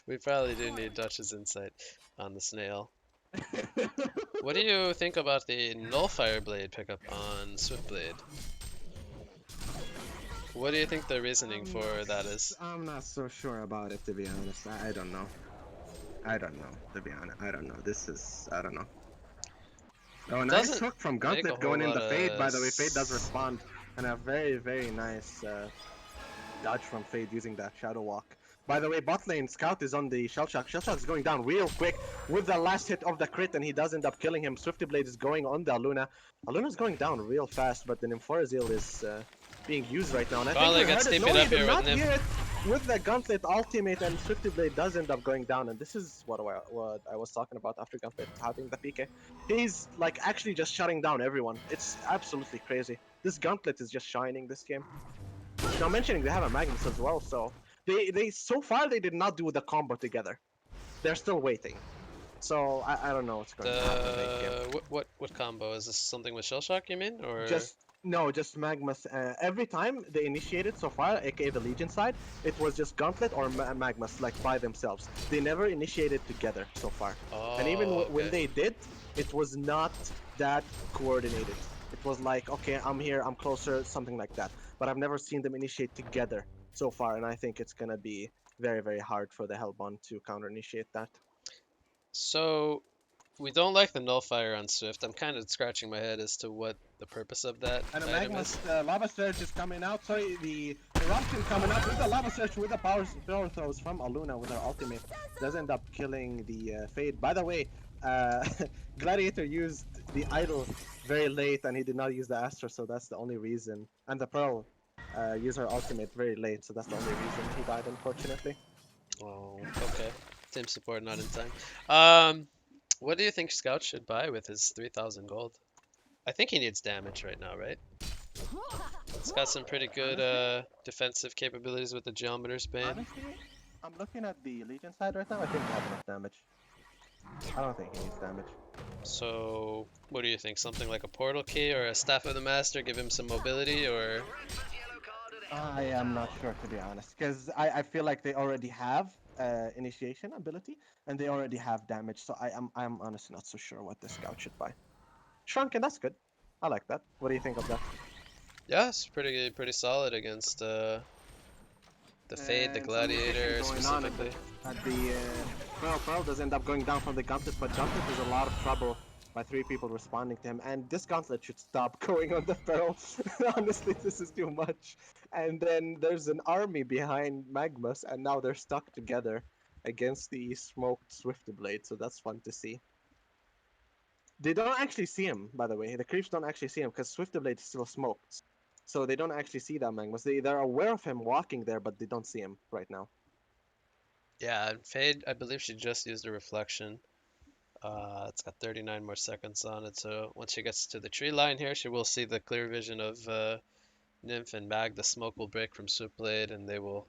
We probably do need Dutch's insight on the Snail. What do you think about the Nullfire Blade pickup on Swiftblade? What do you think the reasoning for that is? I'm not so sure about it, to be honest. I don't know. I don't know, to be honest. I don't know. This is, I don't know. Oh, nice Doesn't hook from make a Gauntlet whole going in lot the Fade, by of the way. Fade does respond. And a very, very nice dodge from Fade using that Shadow Walk. By the way, bot lane Scout is on the Shell Shock. Shell Shock is going down real quick with the last hit of the crit, and he does end up killing him. Swifty Blade is going on the Aluna. Aluna's going down real fast, but the Nymphorazil is being used right now. And I think Gauntlet we gets heard it. TP'd No, up we did here not with Nymph. hear it with the Gauntlet ultimate, and Swifty Blade does end up going down. And this is what I was talking about after Gauntlet having the PK. He's like actually just shutting down everyone. It's absolutely crazy. This Gauntlet is just shining this game. Now mentioning they have a Magnus as well, so they so far they did not do the combo together. They're still waiting. So I don't know what's going to happen late game. The what combo is this? Something with shell shock, you mean, or? Just no, just Magmas. Every time they initiated so far, aka the Legion side, it was just Gauntlet or Magmas like by themselves. They never initiated together so far. And even Oh, when okay. they did, it was not that coordinated. It was like, okay, I'm here, I'm closer, something like that. But I've never seen them initiate together so far, and I think it's gonna be very, very hard for the Hellbond to counter initiate that. So we don't like the nullifier on Swift. I'm kind of scratching my head as to what the purpose of that And a item magma is. lava surge is coming out. Sorry, the eruption coming up with the lava surge with the power throws from Aluna with her ultimate does end up killing the Fade. By the way, uh, Gladiator used the idol very late and he did not use the Astra, so that's the only reason. And the Pearl used her ultimate very late, so that's the only reason he died, unfortunately. Oh, okay. Team support not in time. What do you think Scout should buy with his 3,000 gold? I think he needs damage right now, right? It's got some pretty good Honestly, defensive capabilities with the Geometer's Bane. honestly, I'm looking at the Legion side right now. I think he has enough damage. I don't think he needs damage. So, what do you think? Something like a Portal Key or a Staff of the Master, give him some mobility, or? I am not sure to be honest, because I feel like they already have initiation ability and they already have damage, so I'm honestly not so sure what the scout should buy. Shrunken, that's good. I like that. What do you think of that? Yeah, it's pretty solid against the Fade, the And some rotation Gladiator going on specifically. at the Pearl does end up going down from the Gauntlet, but Gauntlet is a lot of trouble by three people responding to him, and this Gauntlet should stop going on the Pearl. Honestly, this is too much. And then there's an army behind Magmus, and now they're stuck together against the smoked Swiftblade, so that's fun to see. They don't actually see him, by the way. The creeps don't actually see him because Swiftblade is still smoked. So they don't actually see that Magmus. They're aware of him walking there, but they don't see him right now. Yeah, and Fade, I believe she just used a reflection. It's got 39 more seconds on it, so once she gets to the tree line here, she will see the clear vision of Nymph and Mag. The smoke will break from Swiftblade, and they will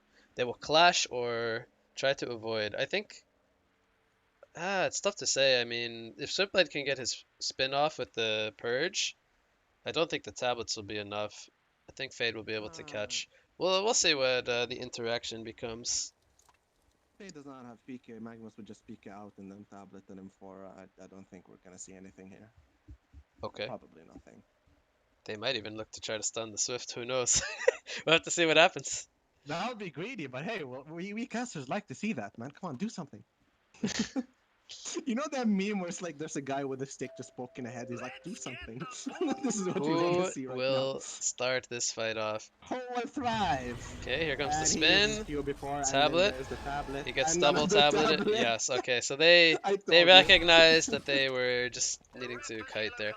clash or try to avoid. I think it's tough to say. I mean, if Swiftblade can get his spin off with the Purge, I don't think the tablets will be enough. I think Fade will be able to Uh, catch. Well, we'll see what the interaction becomes. Faye does not have PK. Magnus would just PK out and then tablet and M4. I don't think we're gonna see anything here. Okay. Probably nothing. They might even look to try to stun the Swift. Who knows? We'll have to see what happens. That would be greedy, but hey, well, we casters like to see that, man. Come on, do something. You know that meme where it's like there's a guy with a stick just poking ahead. He's like, do something. This is what we want to Who see right now. will start this fight off? Who will thrive? Okay, here comes the And he uses spin. Q before, and then Tablet. there's the tablet, He gets and double another tablet. tablet. Yes, okay, so they I they told you. recognized that they were just needing to kite there.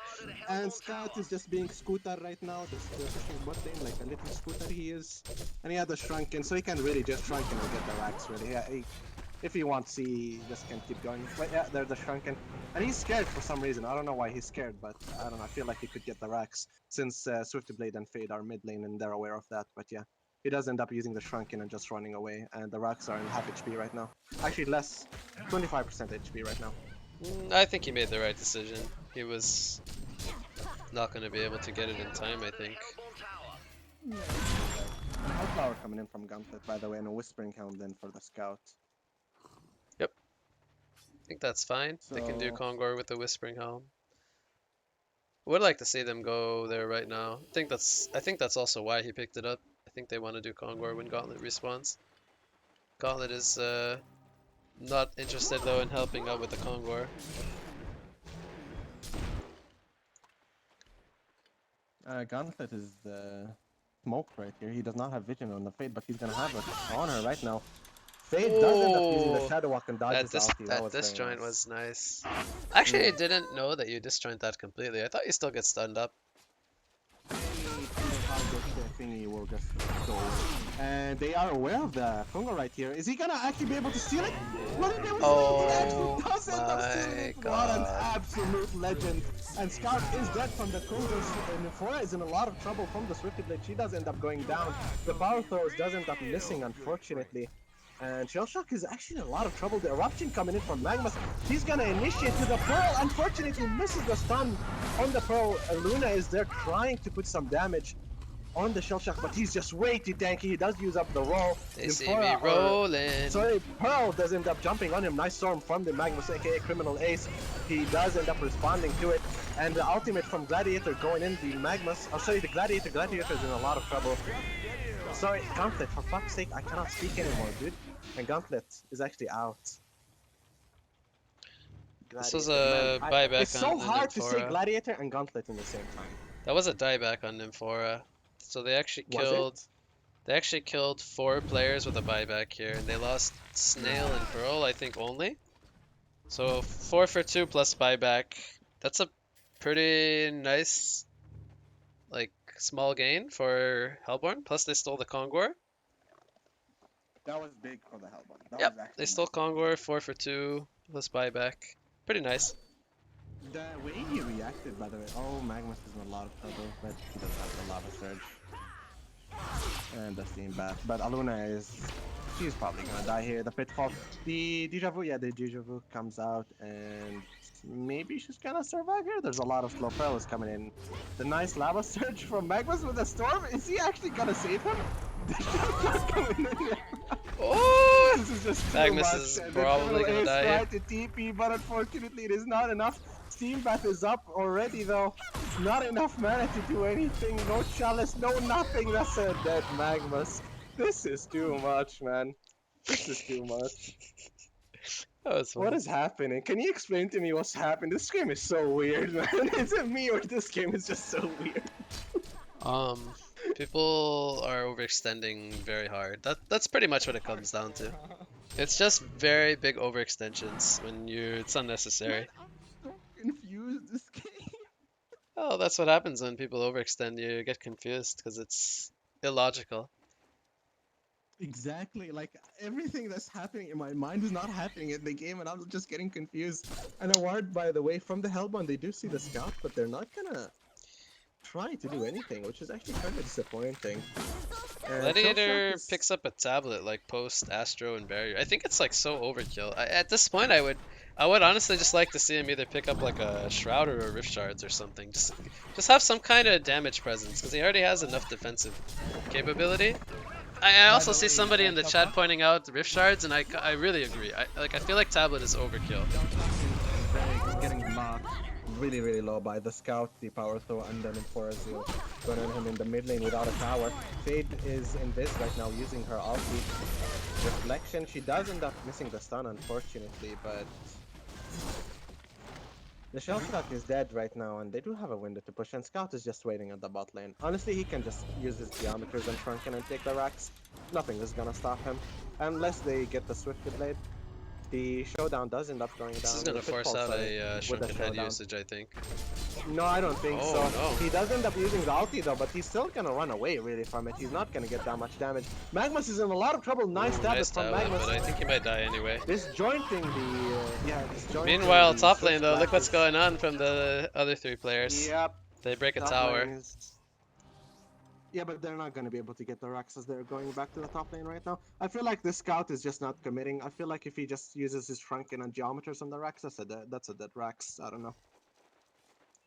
And Scout is just being scooter right now, just pushing bot lane like a little scooter he is. And he had the shrunken, so he can really just shrunken and get the racks really. Yeah, if he wants, he just can keep going. But yeah, there's the shrunken. And he's scared for some reason. I don't know why he's scared, but I don't know. I feel like he could get the racks since Swiftblade and Fade are mid lane and they're aware of that. But yeah, he does end up using the shrunken and just running away. And the racks are in half HP right now. Actually, less, 25% HP right now. I think he made the right decision. He was not going to be able to get it in time, I think. Outflower coming in from Gauntlet, by the way, and a Whispering Helm then for the Scout. Yep, I think that's fine. They can do So Kongor with the Whispering Helm. Would like to see them go there right now. I think that's also why he picked it up. I think they want to do Kongor when Gauntlet respawns. Gauntlet is not interested though in helping out with the Kongor. Gauntlet is smoked right here. He does not have vision on the Fade, but he's gonna have it on her right now. Fade does end up using the Oh, Shadow Walk and dodges that ulti. That was very disjoint nice. was nice. Actually, I didn't know that you disjoint that completely. I thought you still get stunned up. Thingy will just go away. And they are aware of the Fungal right here. Is he gonna actually be able to steal it? What if they were Oh actually does end up stealing my it? What an god. absolute legend. And Scout is dead from the Kungos, and Nefora is in a lot of trouble from the Swiftblade. She does end up going down. The power throws does end up missing, unfortunately. And Shellshock is actually in a lot of trouble. The eruption coming in from Magmas. He's gonna initiate to the Pearl. Unfortunately, misses the stun on the Pearl. Luna is there trying to put some damage on the Shellshock, but he's just way too tanky. He does use up the roll. They see me Nymphora, or rolling. sorry, Pearl does end up jumping on him. Nice storm from the Magnus, aka Criminal Ace. He does end up responding to it. And the ultimate from Gladiator going in, the Magnus, oh sorry, the Gladiator. Gladiator is in a lot of trouble. Sorry, Gauntlet, for fuck's sake, I cannot speak anymore, dude. And Gauntlet is actually out. This was Gladiator, man. a buyback It's so on the hard to say Nymphora. Gladiator and Gauntlet in the same time. That was a dieback on Nymphora. So Was it? they actually killed 4 players with a buyback here, and they lost Snail and Pearl, I think only. So 4 for 2 plus buyback. That's a pretty nice, like, small gain for Hellborn. Plus they stole the Kongor. That was big for the Hellbound. That Yep, was they actually stole massive. Kongor 4 for 2 plus buyback. Pretty nice. The way he reacted, by the way. Oh, Magnus is in a lot of trouble, but he does have the lava surge. And the steam bath. But Aluna she's probably gonna die here. The pitfall. The deja vu, yeah, the deja vu comes out, and maybe she's gonna survive here. There's a lot of slow pearls coming in. The nice lava surge from Magnus with the storm. Is he actually gonna save him? Coming in. Oh! This is just too Magnus much. is The probably Criminal gonna Ace die here. tried to TP, but unfortunately it is not enough. Steam Bath is up already though. Not enough mana to do anything. No chalice, no nothing. That's a dead Magmus. This is too much, man. This is too much. That was What funny. is happening? Can you explain to me what's happening? This game is so weird, man. Is it me or this game is just so weird? Um, People are overextending very hard. That's pretty much what it comes down to. It's just very big overextensions when it's unnecessary. I'm so confused. This game. Oh, that's what happens when people overextend. You get confused because it's illogical. Exactly, like everything that's happening in my mind is not happening in the game, and I'm just getting confused. And a word, by the way, from the Hellbound, they do see the scout, but they're not gonna try to do anything, which is actually kind of disappointing. And Shellshock Gladiator is picks up a tablet like post Astro and Barrier. I think it's like so overkill. At this point, I would honestly just like to see him either pick up like a Shrouder or Rift Shards or something. Just have some kind of damage presence because he already has enough defensive capability. I by also the see way, somebody in the chat Kappa, pointing out Rift Shards, and I really agree. I feel like tablet is overkill. Shellshock is getting blocked really low by the scout, the power throw, and then for Azil. Going on him in the mid lane without a tower. Fade is in this right now using her ulti. Reflection, she does end up missing the stun unfortunately, but the Shellshock is dead right now, and they do have a window to push, and Scout is just waiting at the bot lane. Honestly, he can just use his geometers and Shrunken and take the racks. Nothing is gonna stop him, unless they get the Swift Blade. The showdown does end up going This is down. gonna The force pitfall, out sorry, a with the Shrunken Head showdown. usage, I think. No, I don't think Oh so. no. He does end up using the ulti though, but he's still gonna run away really from it. He's not gonna get that much damage. Magmus is in a lot of trouble. Nice Ooh, tablet nice from tablet, Magmus. but I think he might die anyway. Disjointing the disjointing Meanwhile, the top Swift lane though, look what's flashes. going on from the other 3 players. Yep, They break a top lane tower. is. Yeah, but they're not going to be able to get the racks as they're going back to the top lane right now. I feel like the scout is just not committing. I feel like if he just uses his Shrunken and Geometers on the racks, that's a dead racks. I don't know.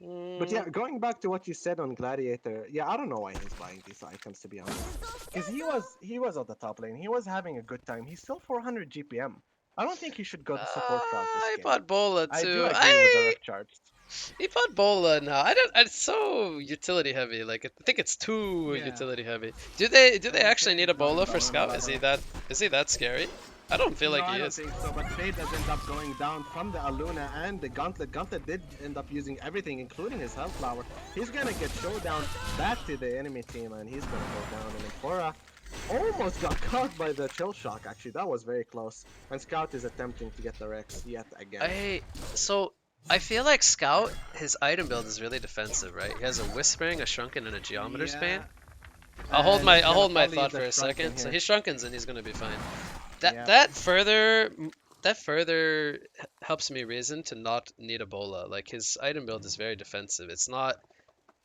But yeah, Mm, going back to what you said on Gladiator, yeah, I don't know why he's buying these items to be honest. Because he was on the top lane. He was having a good time. He's still 400 GPM. I don't think he should go the support route this I game. bought Bola I do too. agree with the Rift charts. He bought Bola now. I don't. It's so utility heavy. Like I think it's too Yeah. utility heavy. Do they actually need a Going Bola for down, Scout? by the way. Is he that scary? I don't feel No, like I he don't is. think so. But Fade does end up going down from the Aluna and the Gauntlet. Gauntlet did end up using everything, including his Health Flower. He's gonna get showdown back to the enemy team, and he's gonna go down. And Infora almost got caught by the Chill Shock. Actually, that was very close. And Scout is attempting to get the Rex yet again. So I feel like Scout, his item build is really defensive, right? He has a Whispering, a Shrunken, and a Geometer's Bane. Yeah, I'll and he's hold gonna my probably use thought the for a Shrunken second. So here. he Shrunkens and he's gonna be fine. That Yeah. that further that further helps me reason to not need a Bola. Like his item build is very defensive. It's not.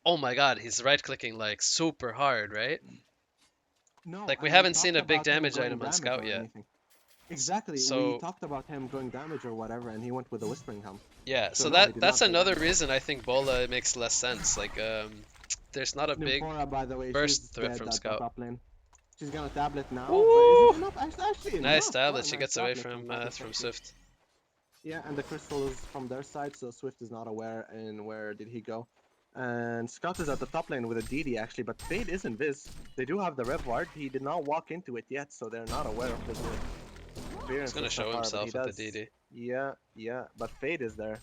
Oh my God, he's right clicking like super hard, right? No, Like we and we haven't seen talked a big about him damage going item on damage Scout or yet. anything. Exactly. We So talked about him going damage or whatever, and he went with the Whispering Helm. yeah, So so no, he did that's not go another damage. reason I think Bola makes less sense. Like there's not a big Nymphora, by the way, burst she's threat dead from at the Scout. top lane. She's gonna tablet now, but is it Woo! enough? Actually Nice enough. What tablet. a She nice gets away tablet from Tablet from actually. Swift. Yeah, and the crystal is from their side, so Swift is not aware in where did he go. And Scout is at the top lane with a DD actually, but Fade is invis. They do have the Rev Ward. He did not walk into it yet, so they're not aware of his He's appearances gonna so show far, but he himself with the does. DD. Yeah, yeah, but Fade is there.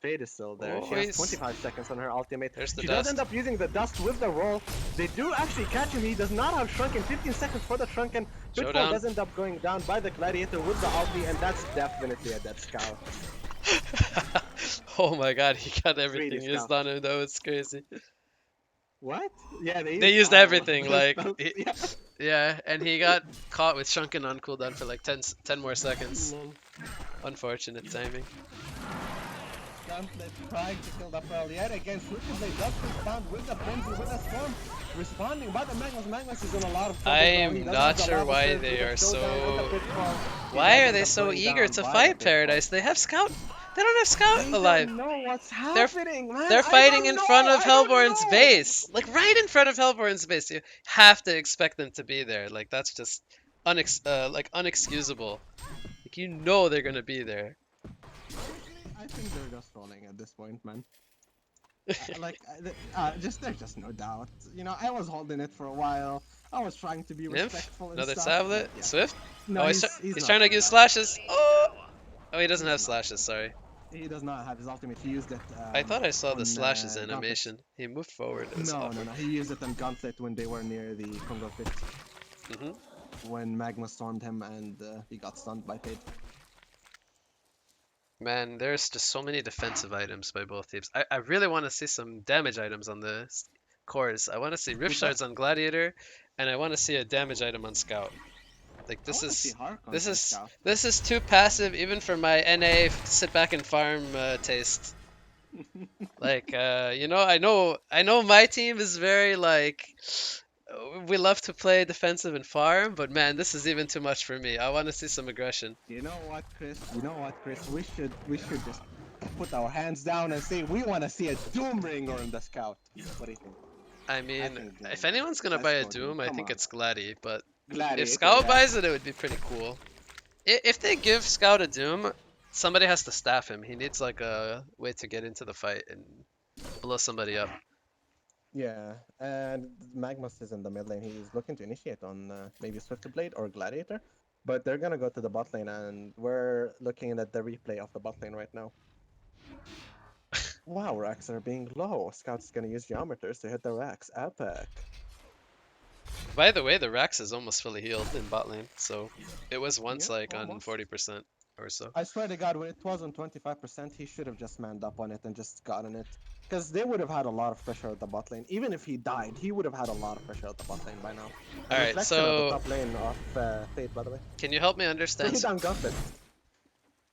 Fade is still there. Oh, She has he's 25 seconds on her ultimate. there's the She does end dust. up using the dust with the roll. They do actually catch him. He does not have Shrunken. 15 seconds for the Shrunken. Pitfall Showdown. does end up going down by the Gladiator with the ulti, and that's definitely a dead Scout. Oh my god, he got Greedy everything used Scout. on him though, it's crazy. What? Yeah, they They used used all of everything, the like, spells. Yeah. yeah, and he got caught with Shrunken on cooldown for like 10 more seconds. Lol. Unfortunate timing. Gauntlet trying to kill the Pearl yet again. Switchblade does respond with the frenzy, with the storm. Responding by the Magnus. Magnus is in a lot of trouble now. He I'm does not have the sure lava why surge they with the are showdown and the so. pitfall. He Why does are end they up so going eager down to by the fight pitfall. Paradise? They have Scout. They don't have Scout I alive. don't know what's They're happening, man. they're I fighting don't in know. front of I don't Hellborn's know. base, like right in front of Hellborn's base. You have to expect them to be there. Like that's just unexcusable. Like you know they're gonna be there. I think they're just rolling at this point, man. Just there's just no doubt. You know, I was holding it for a while. I was trying to be Nymph, respectful and another stuff, but tablet. yeah. Swift. No, Oh, he's he's not trying to gonna use die. slashes. Oh, oh, he doesn't He's have not. slashes. Sorry. He does not have his ultimate. He used it I thought I saw the on slashes Gauntlet. animation. He moved forward. It was No, no, awkward. no. He used it on Gauntlet when they were near the Congo pit. Hmm. When Magma stormed him and he got stunned by Fade. Man, there's just so many defensive items by both teams. I really want to see some damage items on the cores. I want to see Rift Super. Shards on Gladiator, and I want to see a damage item on Scout. Like I want to see Hark on this some is Scout. this is too passive even for my NA sit back and farm taste. Like I know my team is very like we love to play defensive and farm, but man, this is even too much for me. I want to see some aggression. You know what, Chris? You know what, Chris? We should just put our hands down and say we want to see a Doom Ringer in the Scout. What do you think? I I mean, think if Doom. anyone's gonna buy Let's a go Doom. Doom, I Come think on. it's Gladi. But if Gladiator, Scout yeah. buys it, it would be pretty cool. If they give Scout a Doom, somebody has to staff him. He needs like a way to get into the fight and blow somebody up. Yeah, and Magmus is in the mid lane. He's looking to initiate on maybe Swiftblade or Gladiator, but they're gonna go to the bot lane, and we're looking at the replay of the bot lane right now. Wow, racks are being low. Scout's gonna use geometers to hit the racks. Epic. By the way, the Rax is almost fully healed in bot lane, so it was once Yep, like on almost. 40% or so. I swear to God, when it was on 25%, he should have just manned up on it and just gotten it. Because they would have had a lot of pressure at the bot lane. Even if he died, he would have had a lot of pressure at the bot lane by now. All And right, reflection at the so top lane of Fate, by the way. can you help me understand? Fade on Gauntlet.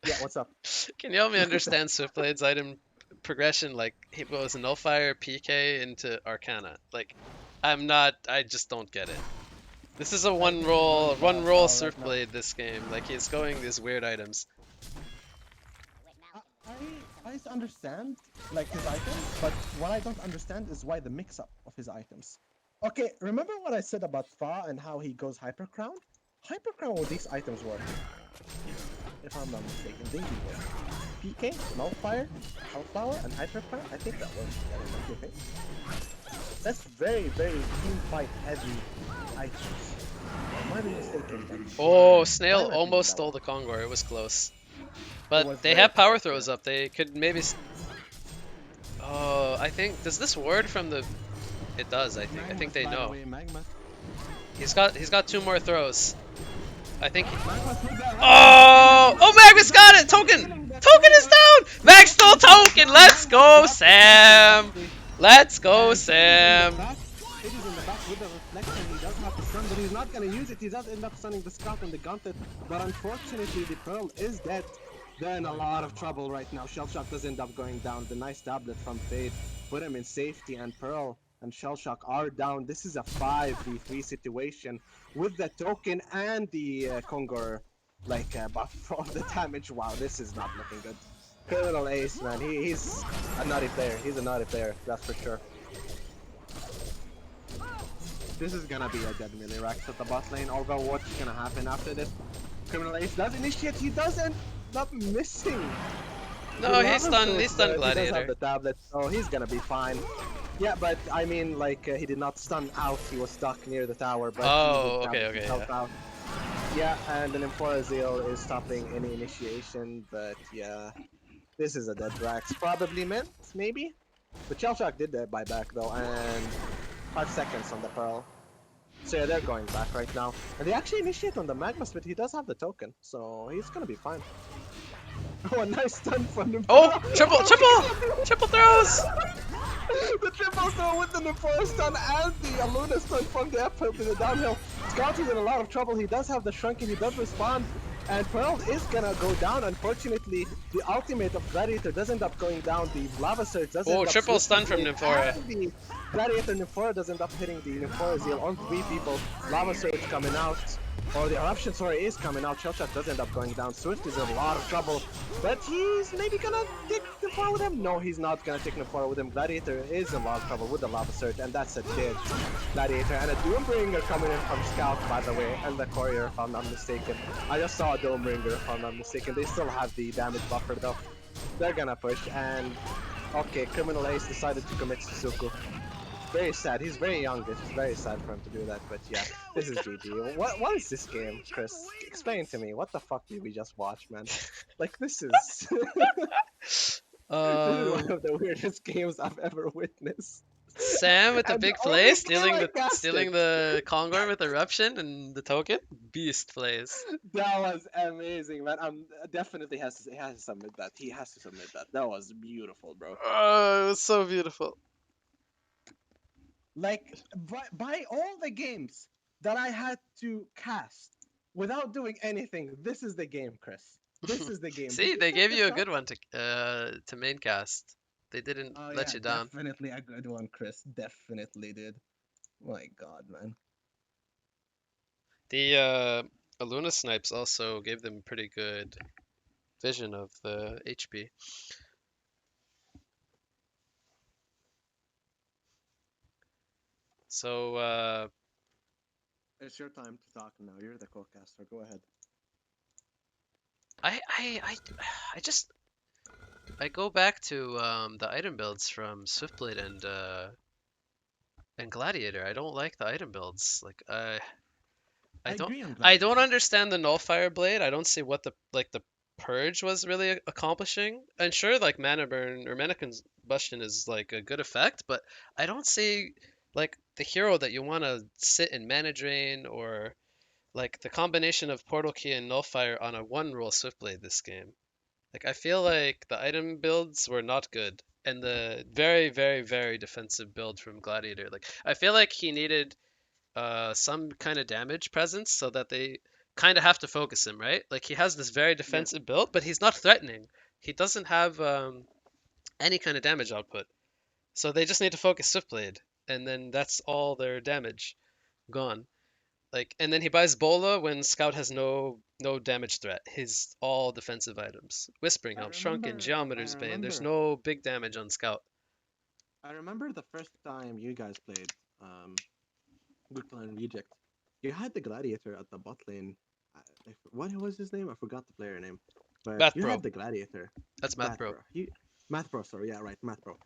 Yeah, what's up? Can you help me understand Swiftblade's item progression? Like he goes Nullfire, PK into Arcana. Like I'm not. I just don't get it. This is a I think he's going one roll Foul right now. Swiftblade this game. Like he's going these weird items. I understand like his items, but what I don't understand is why the mix-up of his items. Okay, remember what I said about Fa and how he goes Hyper Crown? Hyper Crown with these items work. If I'm not mistaken, they do work. PK, Nullfire, Hellflower, and Hyper Crown, I think that works together, don't you think? That's very, very team fight heavy items. I might be mistaken, but Oh, in Snail my opinion, almost that stole works. the Kongor. It was close. It But was they very have power close, yeah. throws up. They could maybe. Oh, I think does this ward from the? It does. I think. I think Magmas, they by the know. way, Magmas. He's got two more throws. I think. Magmas with that Oh! Oh, Magnus got it! Token! Token is down! Max stole token! Let's go, Sam! Let's go, Sam! It is in the back with the reflection. He does have to stun, but he's not going to use it. He does end up stunning the Scout and the Gauntlet, but unfortunately the Pearl is dead. They're in a lot of trouble right now. Shellshock does end up going down. The nice tablet from Fade put him in safety, and Pearl and Shellshock are down. This is a 5v3 situation with the token and the Kongor like buff of the damage. Wow, this is not looking good. Criminal Ace, man, he's a naughty player. He's a naughty player, that's for sure. This is gonna be a dead melee Rex at the bot lane. Although what's gonna happen after this? Criminal Ace does initiate. He does end up missing the No, lava he's sword, stunned but he does have Gladiator. the tablet, so he's gonna be fine. Yeah, but I mean, like, he did not stun out. He was stuck near the tower, but he did Oh, okay, tablet okay, himself yeah. out. Yeah, and the Nymphora Zeal is stopping any initiation, but yeah, this is a dead Drax. Probably meant, maybe? But Shellshock did that buyback though, and 5 seconds on the Pearl. So yeah, they're going back right now. And they actually initiate on the Magmas, but he does have the token, so he's gonna be fine. Oh, a nice stun from Oh, Nymphora! triple, Oh triple, my god! triple throws. The triple throw with the Nymphora stun and the Aluna stun from the uphill to the downhill. Scout is in a lot of trouble. He does have the Shrunken, he does respond. And Pearl is gonna go down. Unfortunately, the ultimate of Gladiator does end up going down. The Lava Surge does Oh, end up triple Swift stun from Blade. Nymphora. And the Gladiator Nymphora does end up hitting the Nymphora Zeal on 3 people. Lava Surge coming out. Or the Eruption, sorry, is coming out. Shellshock does end up going down. Swift is in a lot of trouble. But he's maybe gonna take Nymphora with him. No, he's not gonna take Nymphora with him. Gladiator is in a lot of trouble with the Lava Surge. And that's a dead Gladiator. And a Doombringer coming in from Scout, by the way. And the Courier, if I'm not mistaken. I just saw a Doombringer, if I'm not mistaken. They still have the damage buffer, though. They're gonna push. And, okay, Criminal Ace decided to commit Suzuku. Very sad. He's very young. It's very sad for him to do that. But yeah, this is GG. What is this game, Chris? Explain to me. What the fuck did we just watch, man? Like this is this is one Um, of the weirdest games I've ever witnessed. Sam with the And the big play, only game I casted. stealing the Kongor with eruption and the token. Beast plays. That was amazing, man. Definitely has to submit that. He has to submit that. That was beautiful, bro. Oh, it was so beautiful. Like by all the games that I had to cast without doing anything, this is the game, Chris. This is the game. Did See, you they set gave you this a up? good one to maincast. They didn't Oh let yeah, you down. definitely a good one, Chris. Definitely did. My God, man. The Aluna snipes also gave them pretty good vision of the HP. So It's your time to talk now. You're the co-caster. Go ahead. I I I I just I go back to the item builds from Swiftblade and Gladiator. I don't like the item builds. Like I I don't agree on I don't Gladiator. understand the Nullfire Blade. I don't see what the purge was really accomplishing. And sure, like mana burn or mana combustion is like a good effect, but I don't see like the hero that you want to sit in mana drain or like the combination of Portal Key and Nullfire on a one roll Swiftblade this game. Like I feel like the item builds were not good. And the very, very, very defensive build from Gladiator. Like I feel like he needed some kind of damage presence so that they kind of have to focus him, right? Like he has this very Yeah. defensive build, but he's not threatening. He doesn't have any kind of damage output. So they just need to focus Swiftblade, and then that's all their damage gone. Like, and then he buys Bola when Scout has no damage threat. He's all defensive items. Whispering I Helm, Shrunken, remember. I Geometer's Bane. There's remember. no big damage on Scout. I remember the first time you guys played Good Plan Reject. You had the Gladiator at the bot lane. What was his name? I forgot the player name. But Math you Pro. had the Gladiator. That's Math Math Pro. Pro. Math Pro, sorry. Yeah, right. Math Pro.